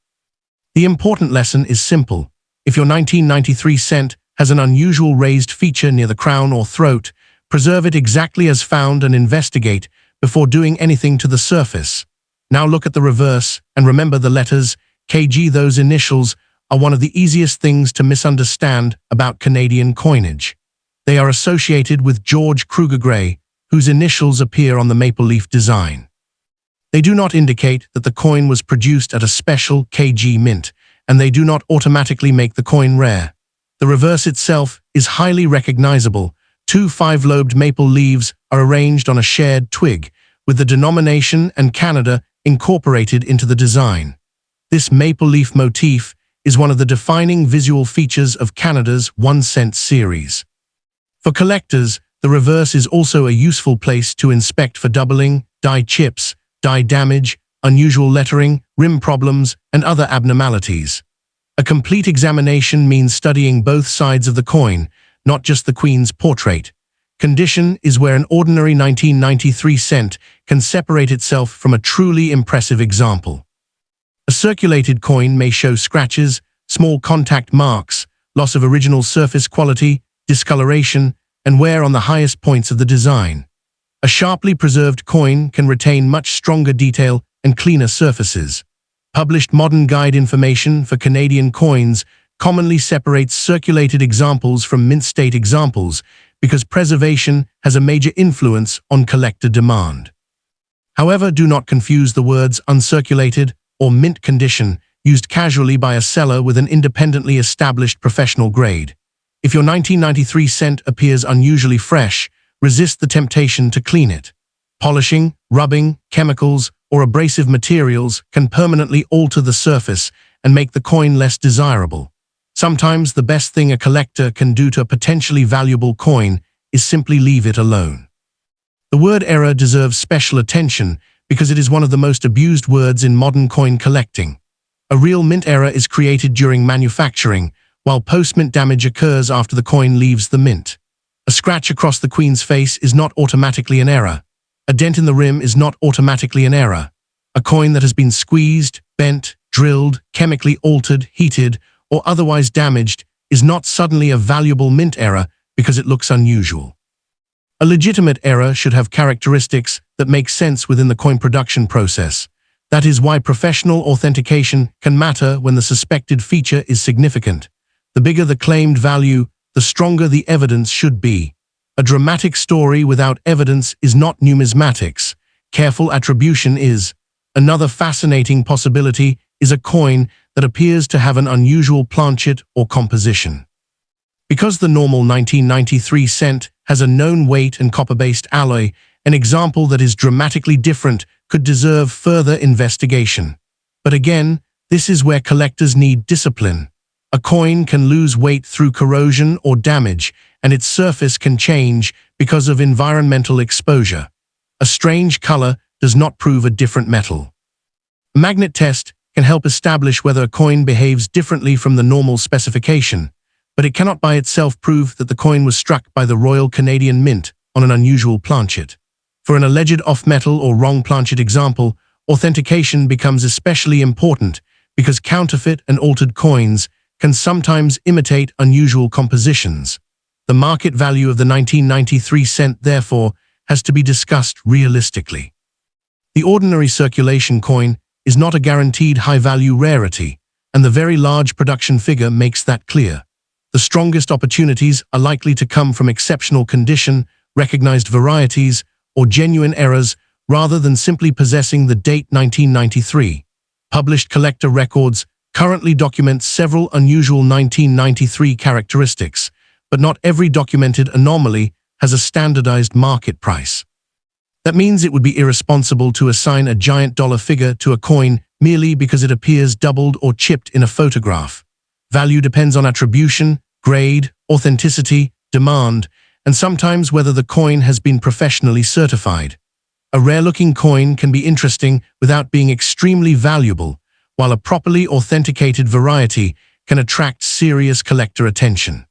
The important lesson is simple. If your 1993 cent has an unusual raised feature near the crown or throat, preserve it exactly as found and investigate before doing anything to the surface. Now look at the reverse and remember the letters KG. Those initials are one of the easiest things to misunderstand about Canadian coinage. They are associated with George Kruger Gray, whose initials appear on the maple leaf design. They do not indicate that the coin was produced at a special KG mint, and they do not automatically make the coin rare. The reverse itself is highly recognizable. Two five-lobed maple leaves are arranged on a shared twig, with the denomination and Canada incorporated into the design. This maple leaf motif is one of the defining visual features of Canada's 1 cent series. For collectors, the reverse is also a useful place to inspect for doubling, die chips, die damage, unusual lettering, rim problems, and other abnormalities. A complete examination means studying both sides of the coin, not just the Queen's portrait. Condition is where an ordinary 1993 cent can separate itself from a truly impressive example. A circulated coin may show scratches, small contact marks, loss of original surface quality, discoloration, and wear on the highest points of the design. A sharply preserved coin can retain much stronger detail and cleaner surfaces. Published modern guide information for Canadian coins commonly separates circulated examples from mint-state examples because preservation has a major influence on collector demand. However, do not confuse the words uncirculated or mint condition used casually by a seller with an independently established professional grade. If your 1993 cent appears unusually fresh, resist the temptation to clean it. Polishing, rubbing, chemicals, or abrasive materials can permanently alter the surface and make the coin less desirable. Sometimes the best thing a collector can do to a potentially valuable coin is simply leave it alone. The word error deserves special attention because it is one of the most abused words in modern coin collecting. A real mint error is created during manufacturing, while post-mint damage occurs after the coin leaves the mint. A scratch across the Queen's face is not automatically an error. A dent in the rim is not automatically an error. A coin that has been squeezed, bent, drilled, chemically altered, heated, or otherwise damaged is not suddenly a valuable mint error because it looks unusual. A legitimate error should have characteristics that make sense within the coin production process. That is why professional authentication can matter when the suspected feature is significant. The bigger the claimed value, the stronger the evidence should be. A dramatic story without evidence is not numismatics. Careful attribution is. Another fascinating possibility is a coin that appears to have an unusual planchet or composition. Because the normal 1993 cent has a known weight and copper-based alloy, an example that is dramatically different could deserve further investigation. But again, this is where collectors need discipline. A coin can lose weight through corrosion or damage, and its surface can change because of environmental exposure. A strange color does not prove a different metal. A magnet test can can help establish whether a coin behaves differently from the normal specification, but it cannot by itself prove that the coin was struck by the Royal Canadian Mint on an unusual planchet. For an alleged off-metal or wrong planchet example, authentication becomes especially important because counterfeit and altered coins can sometimes imitate unusual compositions. The market value of the 1993 cent, therefore, has to be discussed realistically. The ordinary circulation coin is not a guaranteed high-value rarity, and the very large production figure makes that clear. The strongest opportunities are likely to come from exceptional condition, recognized varieties, or genuine errors rather than simply possessing the date 1993. Published collector records currently document several unusual 1993 characteristics, but not every documented anomaly has a standardized market price. That means it would be irresponsible to assign a giant dollar figure to a coin merely because it appears doubled or chipped in a photograph. Value depends on attribution, grade, authenticity, demand, and sometimes whether the coin has been professionally certified. A rare-looking coin can be interesting without being extremely valuable, while a properly authenticated variety can attract serious collector attention.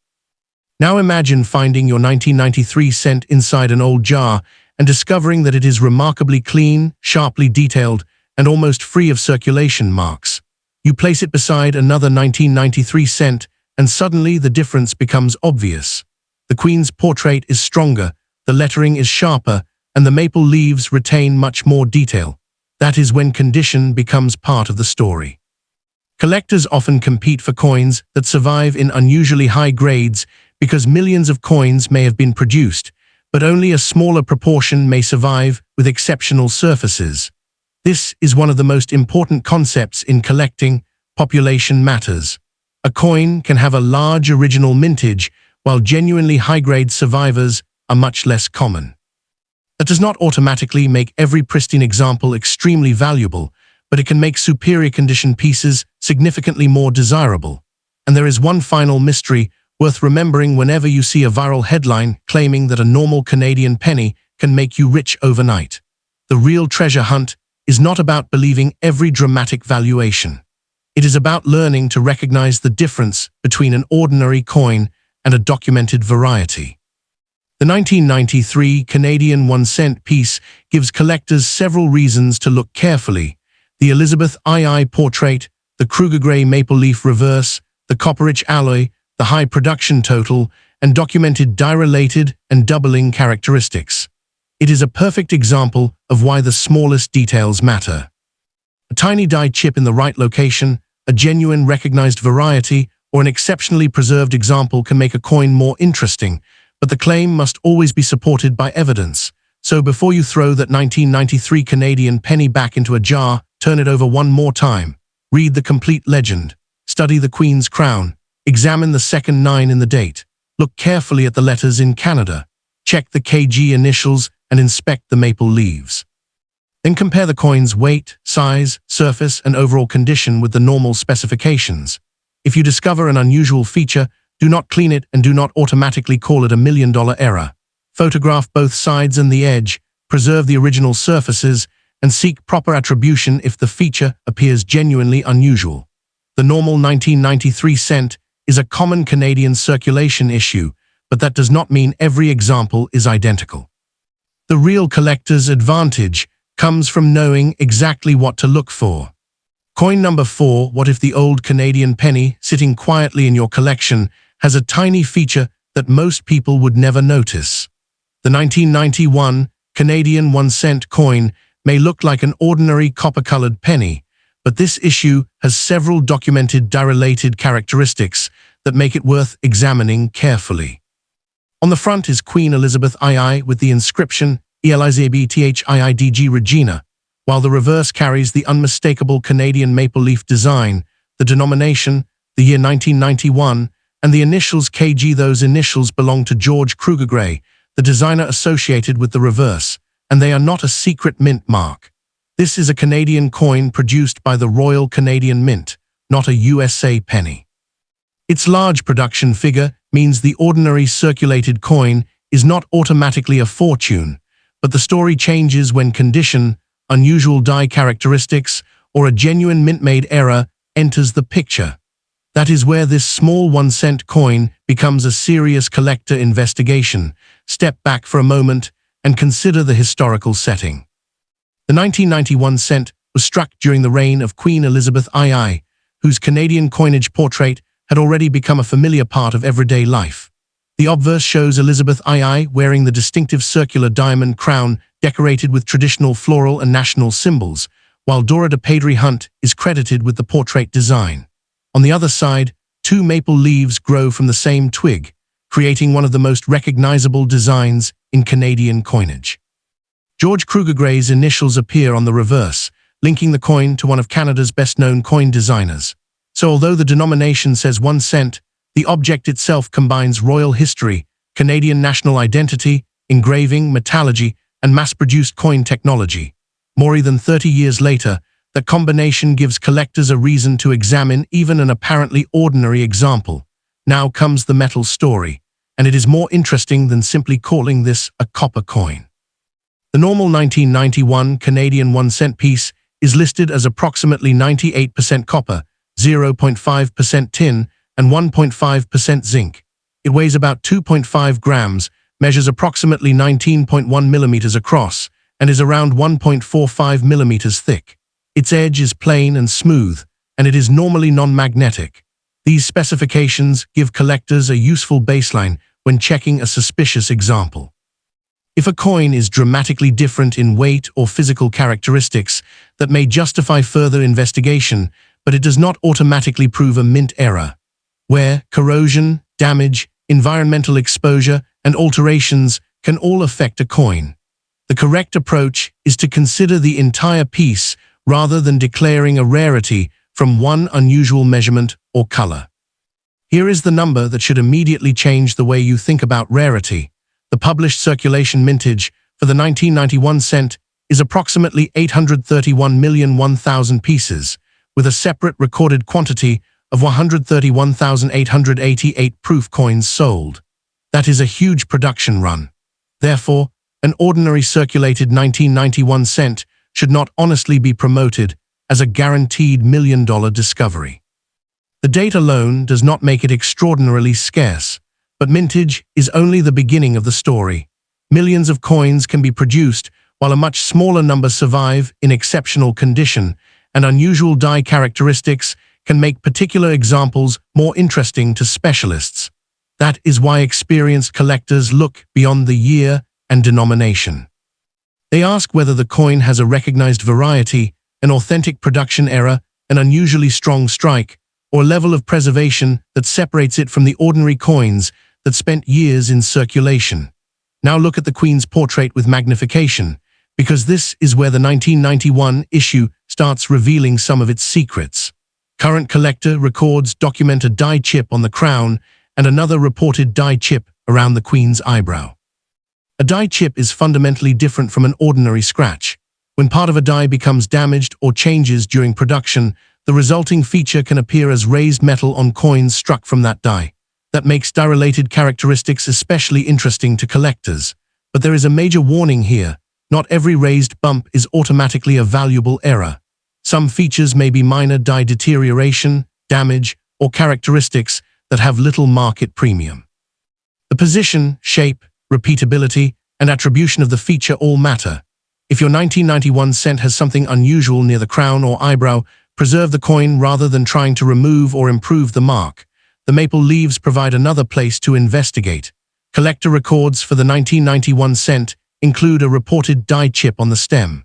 Now imagine finding your 1993 cent inside an old jar and discovering that it is remarkably clean, sharply detailed, and almost free of circulation marks. You place it beside another 1993 cent, and suddenly the difference becomes obvious. The Queen's portrait is stronger, the lettering is sharper, and the maple leaves retain much more detail. That is when condition becomes part of the story. Collectors often compete for coins that survive in unusually high grades because millions of coins may have been produced, but only a smaller proportion may survive with exceptional surfaces. This is one of the most important concepts in collecting. Population matters. A coin can have a large original mintage, while genuinely high-grade survivors are much less common. That does not automatically make every pristine example extremely valuable, but it can make superior condition pieces significantly more desirable. And there is one final mystery worth remembering whenever you see a viral headline claiming that a normal Canadian penny can make you rich overnight. The real treasure hunt is not about believing every dramatic valuation. It is about learning to recognize the difference between an ordinary coin and a documented variety. The 1993 Canadian 1-cent piece gives collectors several reasons to look carefully. The Elizabeth II portrait, the Kruger-Gray maple leaf reverse, the copper-rich alloy, the high production total, and documented die-related and doubling characteristics. It is a perfect example of why the smallest details matter. A tiny die chip in the right location, a genuine recognized variety, or an exceptionally preserved example can make a coin more interesting, but the claim must always be supported by evidence. So before you throw that 1993 Canadian penny back into a jar, turn it over one more time. Read the complete legend. Study the Queen's crown. Examine the second 9 in the date. Look carefully at the letters in Canada. Check the KG initials and inspect the maple leaves. Then compare the coin's weight, size, surface, and overall condition with the normal specifications. If you discover an unusual feature, do not clean it and do not automatically call it $1 million error. Photograph both sides and the edge, preserve the original surfaces, and seek proper attribution if the feature appears genuinely unusual. The normal 1993 cent is a common Canadian circulation issue, but that does not mean every example is identical. The real collector's advantage comes from knowing exactly what to look for. Coin number 4. What if the old Canadian penny sitting quietly in your collection has a tiny feature that most people would never notice? The 1991 Canadian 1-cent coin may look like an ordinary copper-colored penny, but this issue has several documented die-related characteristics that make it worth examining carefully. On the front is Queen Elizabeth II with the inscription Elizabeth Regina, while the reverse carries the unmistakable Canadian maple leaf design, the denomination, the year 1991, and the initials KG. Those initials belong to George Kruger-Gray, the designer associated with the reverse, and they are not a secret mint mark. This is a Canadian coin produced by the Royal Canadian Mint, not a USA penny. Its large production figure means the ordinary circulated coin is not automatically a fortune, but the story changes when condition, unusual die characteristics, or a genuine mint-made error enters the picture. That is where this small 1-cent coin becomes a serious collector investigation. Step back for a moment and consider the historical setting. The 1991 cent was struck during the reign of Queen Elizabeth II, whose Canadian coinage portrait had already become a familiar part of everyday life. The obverse shows Elizabeth II wearing the distinctive circular diamond crown decorated with traditional floral and national symbols, while Dora de Padre Hunt is credited with the portrait design. On the other side, two maple leaves grow from the same twig, creating one of the most recognizable designs in Canadian coinage. George Kruger Gray's initials appear on the reverse, linking the coin to one of Canada's best-known coin designers. So although the denomination says 1 cent, the object itself combines royal history, Canadian national identity, engraving, metallurgy, and mass-produced coin technology. More than 30 years later, the combination gives collectors a reason to examine even an apparently ordinary example. Now comes the metal story, and it is more interesting than simply calling this a copper coin. The normal 1991 Canadian 1-cent piece is listed as approximately 98% copper, 0.5% tin, and 1.5% zinc. It weighs about 2.5 grams, measures approximately 19.1 millimeters across, and is around 1.45 millimeters thick. Its edge is plain and smooth, and it is normally non-magnetic. These specifications give collectors a useful baseline when checking a suspicious example. If a coin is dramatically different in weight or physical characteristics, that may justify further investigation, but it does not automatically prove a mint error. Wear, corrosion, damage, environmental exposure, and alterations can all affect a coin. The correct approach is to consider the entire piece rather than declaring a rarity from one unusual measurement or color. Here is the number that should immediately change the way you think about rarity. The published circulation mintage for the 1991 cent is approximately 831,001,000 pieces, with a separate recorded quantity of 131,888 proof coins sold. That is a huge production run. Therefore, an ordinary circulated 1991 cent should not honestly be promoted as a guaranteed million-dollar discovery. The date alone does not make it extraordinarily scarce, but mintage is only the beginning of the story. Millions of coins can be produced, while a much smaller number survive in exceptional condition, and unusual die characteristics can make particular examples more interesting to specialists. That is why experienced collectors look beyond the year and denomination. They ask whether the coin has a recognized variety, an authentic production error, an unusually strong strike, or a level of preservation that separates it from the ordinary coins that spent years in circulation. Now look at the Queen's portrait with magnification, because this is where the 1991 issue starts revealing some of its secrets. Current collector records document a die chip on the crown and another reported die chip around the Queen's eyebrow. A die chip is fundamentally different from an ordinary scratch. When part of a die becomes damaged or changes during production, the resulting feature can appear as raised metal on coins struck from that die. That makes die-related characteristics especially interesting to collectors. But there is a major warning here. Not every raised bump is automatically a valuable error. Some features may be minor die deterioration, damage, or characteristics that have little market premium. The position, shape, repeatability, and attribution of the feature all matter. If your 1991 cent has something unusual near the crown or eyebrow, preserve the coin rather than trying to remove or improve the mark. The maple leaves provide another place to investigate. Collector records for the 1991 cent include a reported die chip on the stem.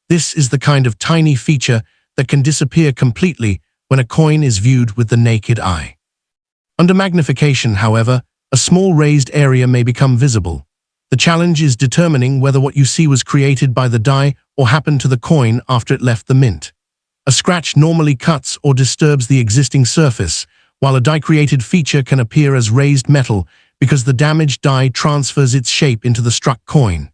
This is the kind of tiny feature that can disappear completely when a coin is viewed with the naked eye. Under magnification, however, a small raised area may become visible. The challenge is determining whether what you see was created by the die or happened to the coin after it left the mint. A scratch normally cuts or disturbs the existing surface, while a die-created feature can appear as raised metal because the damaged die transfers its shape into the struck coin.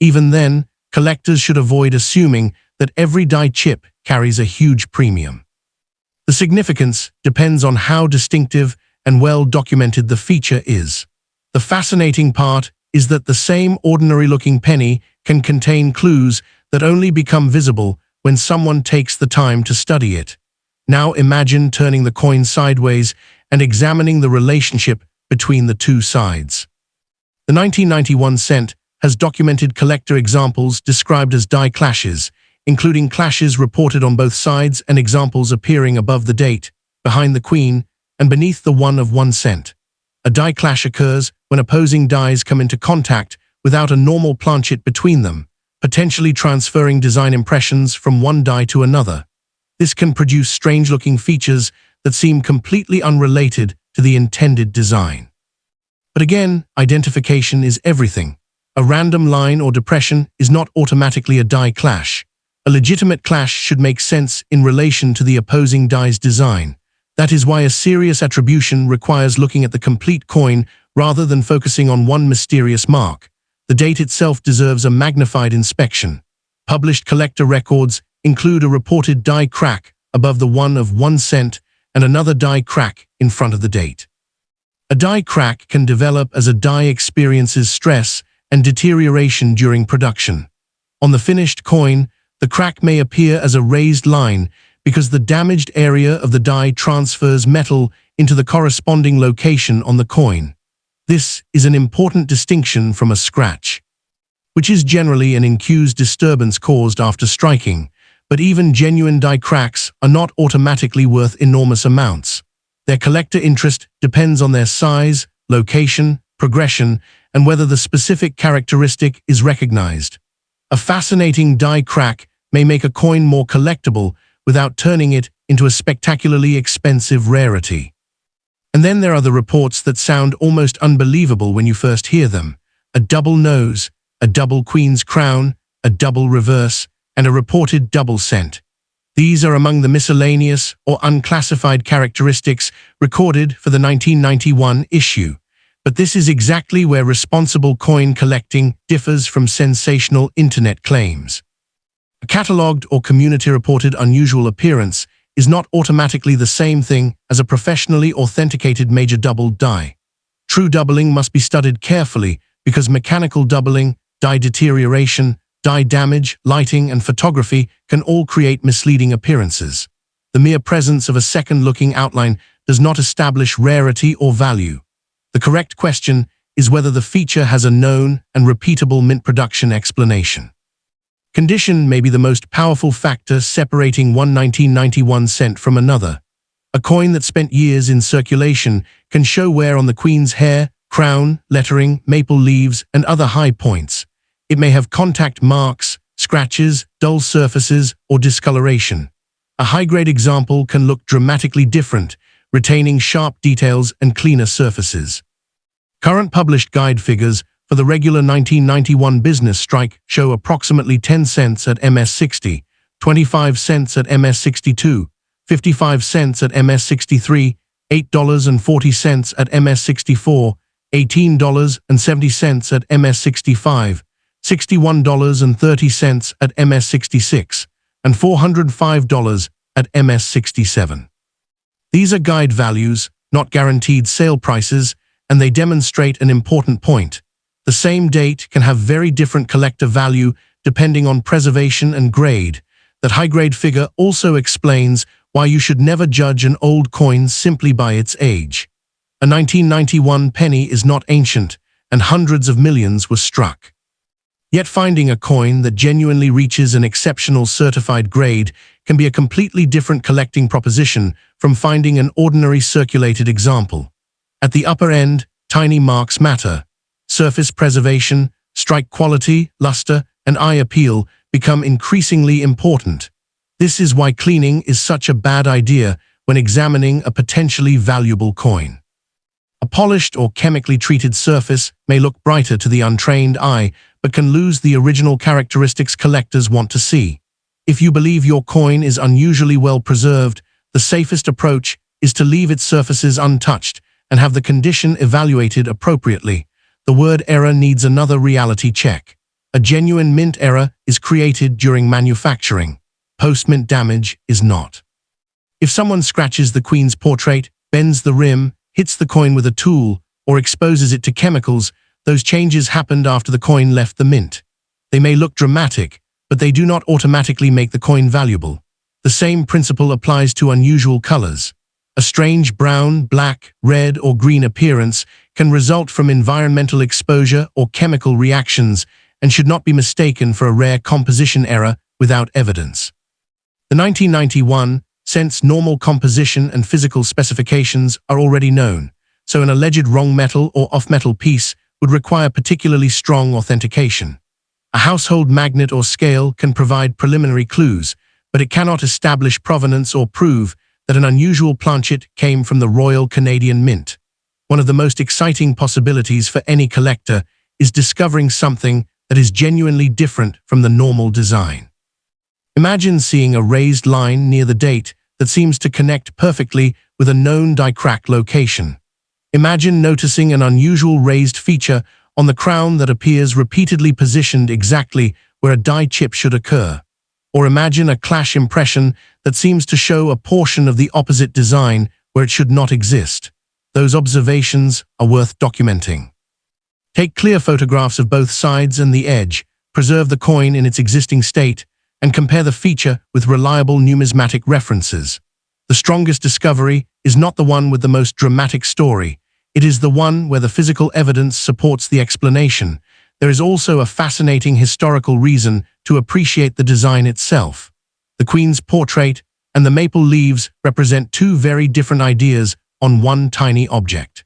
Even then, collectors should avoid assuming that every die chip carries a huge premium. The significance depends on how distinctive and well documented the feature is. The fascinating part is that the same ordinary-looking penny can contain clues that only become visible when someone takes the time to study it. Now imagine turning the coin sideways and examining the relationship between the two sides. The 1991 cent has documented collector examples described as die clashes, including clashes reported on both sides and examples appearing above the date, behind the queen, and beneath the 1 cent. A die clash occurs when opposing dies come into contact without a normal planchet between them, potentially transferring design impressions from one die to another. This can produce strange-looking features that seem completely unrelated to the intended design. But again, identification is everything. A random line or depression is not automatically a die clash. A legitimate clash should make sense in relation to the opposing die's design. That is why a serious attribution requires looking at the complete coin rather than focusing on one mysterious mark. The date itself deserves a magnified inspection. Published collector records include a reported die crack above the 1 cent and another die crack in front of the date. A die crack can develop as a die experiences stress and deterioration during production. On the finished coin, the crack may appear as a raised line because the damaged area of the die transfers metal into the corresponding location on the coin. This is an important distinction from a scratch, which is generally an incused disturbance caused after striking, but even genuine die cracks are not automatically worth enormous amounts. Their collector interest depends on their size, location, progression, and whether the specific characteristic is recognized. A fascinating die crack may make a coin more collectible without turning it into a spectacularly expensive rarity. And then there are the reports that sound almost unbelievable when you first hear them. A double nose, a double queen's crown, a double reverse, and a reported double cent. These are among the miscellaneous or unclassified characteristics recorded for the 1991 issue. But this is exactly where responsible coin collecting differs from sensational internet claims. A catalogued or community-reported unusual appearance is not automatically the same thing as a professionally authenticated major doubled die. True doubling must be studied carefully because mechanical doubling, die deterioration, die damage, lighting, and photography can all create misleading appearances. The mere presence of a second-looking outline does not establish rarity or value. The correct question is whether the feature has a known and repeatable mint production explanation. Condition may be the most powerful factor separating one 1991 cent from another. A coin that spent years in circulation can show wear on the queen's hair, crown, lettering, maple leaves, and other high points. It may have contact marks, scratches, dull surfaces, or discoloration. A high-grade example can look dramatically different, retaining sharp details and cleaner surfaces. Current published guide figures for the regular 1991 business strike show approximately 10 cents at MS60, 25 cents at MS62, 55 cents at MS63, $8.40 at MS64, $18.70 at MS65, $61.30 at MS66, and $405 at MS67. These are guide values, not guaranteed sale prices, and they demonstrate an important point. The same date can have very different collector value depending on preservation and grade. That high-grade figure also explains why you should never judge an old coin simply by its age. A 1991 penny is not ancient, and hundreds of millions were struck. Yet finding a coin that genuinely reaches an exceptional certified grade can be a completely different collecting proposition from finding an ordinary circulated example. At the upper end, tiny marks matter. Surface preservation, strike quality, luster, and eye appeal become increasingly important. This is why cleaning is such a bad idea when examining a potentially valuable coin. A polished or chemically treated surface may look brighter to the untrained eye, but can lose the original characteristics collectors want to see. If you believe your coin is unusually well preserved, the safest approach is to leave its surfaces untouched and have the condition evaluated appropriately. The word error needs another reality check. A genuine mint error is created during manufacturing. Post-mint damage is not. If someone scratches the queen's portrait, bends the rim, hits the coin with a tool, or exposes it to chemicals, those changes happened after the coin left the mint. They may look dramatic, but they do not automatically make the coin valuable. The same principle applies to unusual colors. A strange brown, black, red, or green appearance can result from environmental exposure or chemical reactions and should not be mistaken for a rare composition error without evidence. The 1991 cents normal composition and physical specifications are already known, so an alleged wrong metal or off-metal piece would require particularly strong authentication. A household magnet or scale can provide preliminary clues, but it cannot establish provenance or prove that an unusual planchet came from the Royal Canadian Mint. One of the most exciting possibilities for any collector is discovering something that is genuinely different from the normal design. Imagine seeing a raised line near the date that seems to connect perfectly with a known die crack location. Imagine noticing an unusual raised feature on the crown that appears repeatedly positioned exactly where a die chip should occur. Or imagine a clash impression that seems to show a portion of the opposite design where it should not exist. Those observations are worth documenting. Take clear photographs of both sides and the edge, preserve the coin in its existing state, and compare the feature with reliable numismatic references. The strongest discovery is not the one with the most dramatic story. It is the one where the physical evidence supports the explanation. There is also a fascinating historical reason to appreciate the design itself. The Queen's portrait and the maple leaves represent two very different ideas on one tiny object.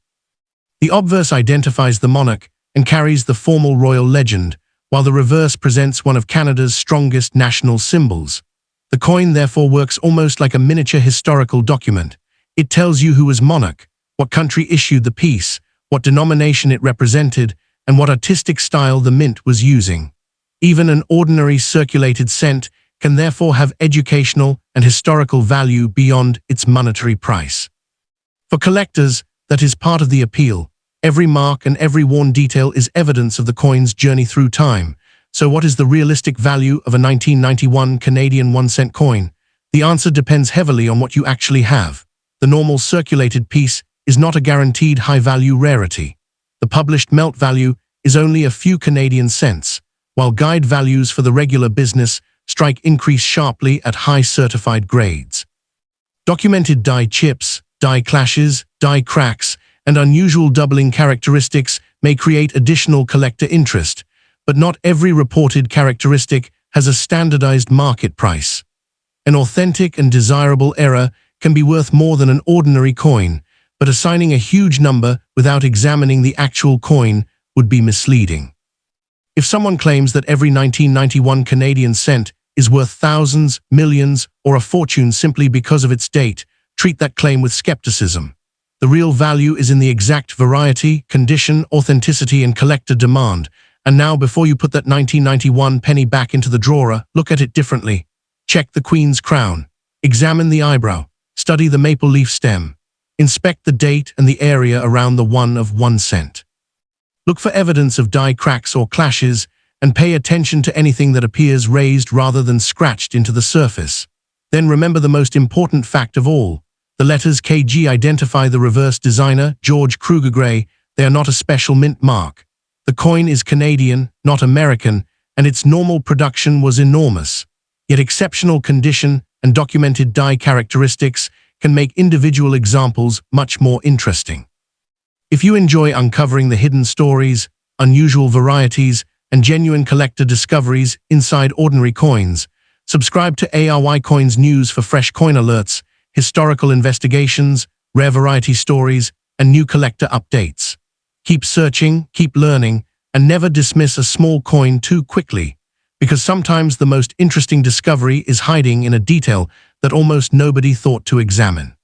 The obverse identifies the monarch and carries the formal royal legend, while the reverse presents one of Canada's strongest national symbols. The coin therefore works almost like a miniature historical document. It tells you who was monarch, what country issued the piece, what denomination it represented, and what artistic style the mint was using. Even an ordinary circulated cent can therefore have educational and historical value beyond its monetary price. For collectors, that is part of the appeal. Every mark and every worn detail is evidence of the coin's journey through time. So what is the realistic value of a 1991 Canadian 1-cent coin? The answer depends heavily on what you actually have. The normal circulated piece is not a guaranteed high-value rarity. The published melt value is only a few Canadian cents, while guide values for the regular business strike increase sharply at high certified grades. Documented die chips, die clashes, die cracks, and unusual doubling characteristics may create additional collector interest, but not every reported characteristic has a standardized market price. An authentic and desirable error can be worth more than an ordinary coin, but assigning a huge number without examining the actual coin would be misleading. If someone claims that every 1991 Canadian cent is worth thousands, millions, or a fortune simply because of its date, treat that claim with skepticism. The real value is in the exact variety, condition, authenticity, and collector demand. And now, before you put that 1991 penny back into the drawer, look at it differently. Check the Queen's crown. Examine the eyebrow. Study the maple leaf stem. Inspect the date and the area around the 1 cent. Look for evidence of die cracks or clashes, and pay attention to anything that appears raised rather than scratched into the surface. Then remember the most important fact of all. The letters KG identify the reverse designer, George Kruger Gray. They are not a special mint mark. The coin is Canadian, not American, and its normal production was enormous. Yet exceptional condition and documented die characteristics can make individual examples much more interesting. If you enjoy uncovering the hidden stories, unusual varieties, and genuine collector discoveries inside ordinary coins, subscribe to ARY Coins News for fresh coin alerts, historical investigations, rare variety stories, and new collector updates. Keep searching, keep learning, and never dismiss a small coin too quickly, because sometimes the most interesting discovery is hiding in a detail that almost nobody thought to examine.